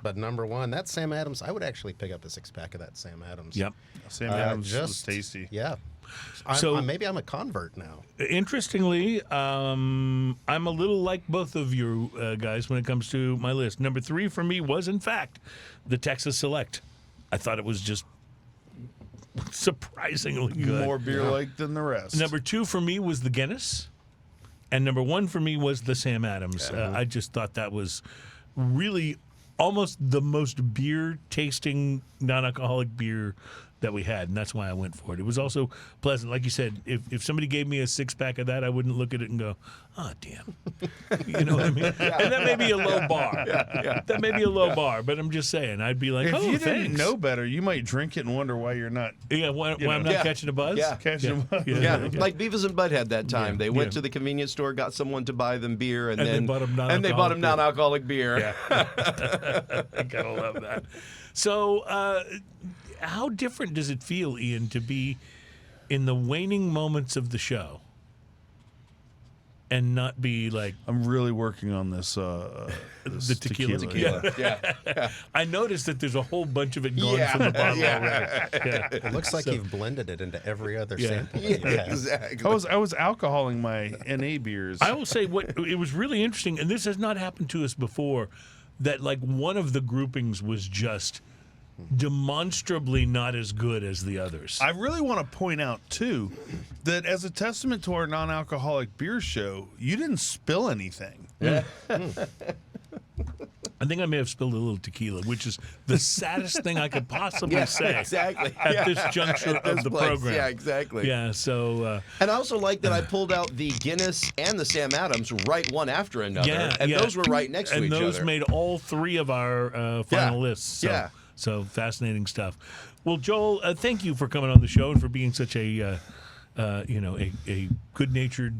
But number 1, that's Sam Adams. I would actually pick up a 6-pack of that Sam Adams. Yep. Sam Adams was tasty. Yeah. So- Maybe I'm a convert now. Interestingly, I'm a little like both of you guys when it comes to my list. Number 3 for me was, in fact, the Texas Select. I thought it was just surprisingly good. More beer like than the rest. Number 2 for me was the Guinness, and number 1 for me was the Sam Adams. I just thought that was really almost the most beer-tasting non-alcoholic beer that we had, and that's why I went for it. It was also pleasant. Like you said, if somebody gave me a 6-pack of that, I wouldn't look at it and go, oh, damn. You know what I mean? And that may be a low bar. That may be a low bar, but I'm just saying. I'd be like, if oh, you thanks. didn't know better, you might drink it and wonder why you're not Yeah, why I'm not Yeah. catching a buzz? Yeah. catching them up. Yeah, like Beavis and Butthead that time. They went Yeah. to the convenience store, got someone to buy them beer, and And they then bought 'em and they bought them non-alcoholic beer. Yeah. I gotta love that. So, how different does it feel, Ian, to be in the waning moments of the show and not be like I'm really working on this. This the tequila? Yeah. I noticed that there's a whole bunch of it going from the bottle already. Yeah. It looks like you've blended it into every other Yeah. sample. Yeah, that you have. exactly. I was alcoholing my NA beers. I will say what it was really interesting, and this has not happened to us before, that like one of the groupings was just demonstrably not as good as the others. I really want to point out, too, that as a testament to our non-alcoholic beer show, you didn't spill anything. I think I may have spilled a little tequila, which is the saddest thing I could possibly say exactly. at this juncture At this of the place. program. Yeah, exactly. Yeah, so And I also like that I pulled out the Guinness and the Sam Adams right one after another, and those were right next to and each those other. made all three of our final lists. So, Yeah. so fascinating stuff. Well, Joel, thank you for coming on the show and for being such a a good-natured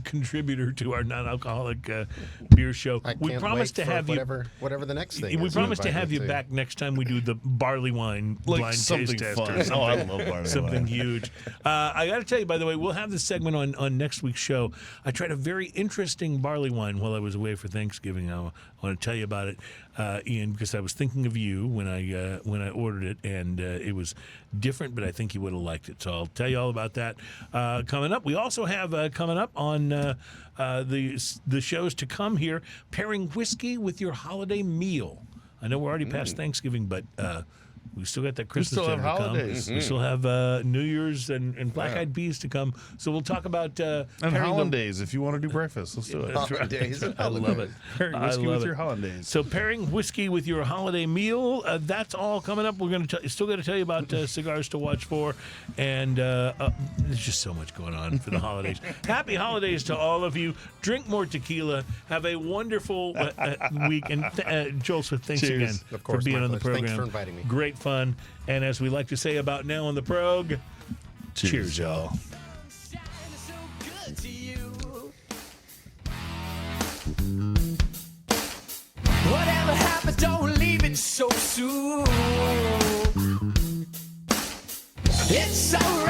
contributor to our non-alcoholic beer show. I We can't promised wait to for have whatever the next thing We is. promised to invite have me you back next time we do the barley wine Like blind something taste test fun. or something. Oh, I love barley Something wine. huge. I got to tell you, by the way, we'll have this segment on next week's show. I tried a very interesting barley wine while I was away for Thanksgiving. I want to tell you about it, Ian, because I was thinking of you when I ordered it, and it was different, but I think you would have liked it. So I'll tell you all about that coming up. We also have coming up on the shows to come here, pairing whiskey with your holiday meal. I know we're already past Thanksgiving, but we still got that Christmas still have dinner to come. holidays. We still have New Year's and Black Eyed Peas to come. So we'll talk about And pairing them- hollandaise, if you want to do breakfast, let's do it. Holidays. I love it. Pairing I whiskey love with it. your hollandaise. So pairing whiskey with your holiday meal, that's all coming up. We're going to still got to tell you about cigars to watch for, and there's just so much going on for the holidays. Happy holidays to all of you. Drink more tequila. Have a wonderful week. And Joel Swift, thanks Cheers. again Of course, for being my on the pleasure. program. Thanks for inviting me. Great fun. And as we like to say about now on the prog, cheers y'all. Whatever happens, don't leave it so soon. It's alright.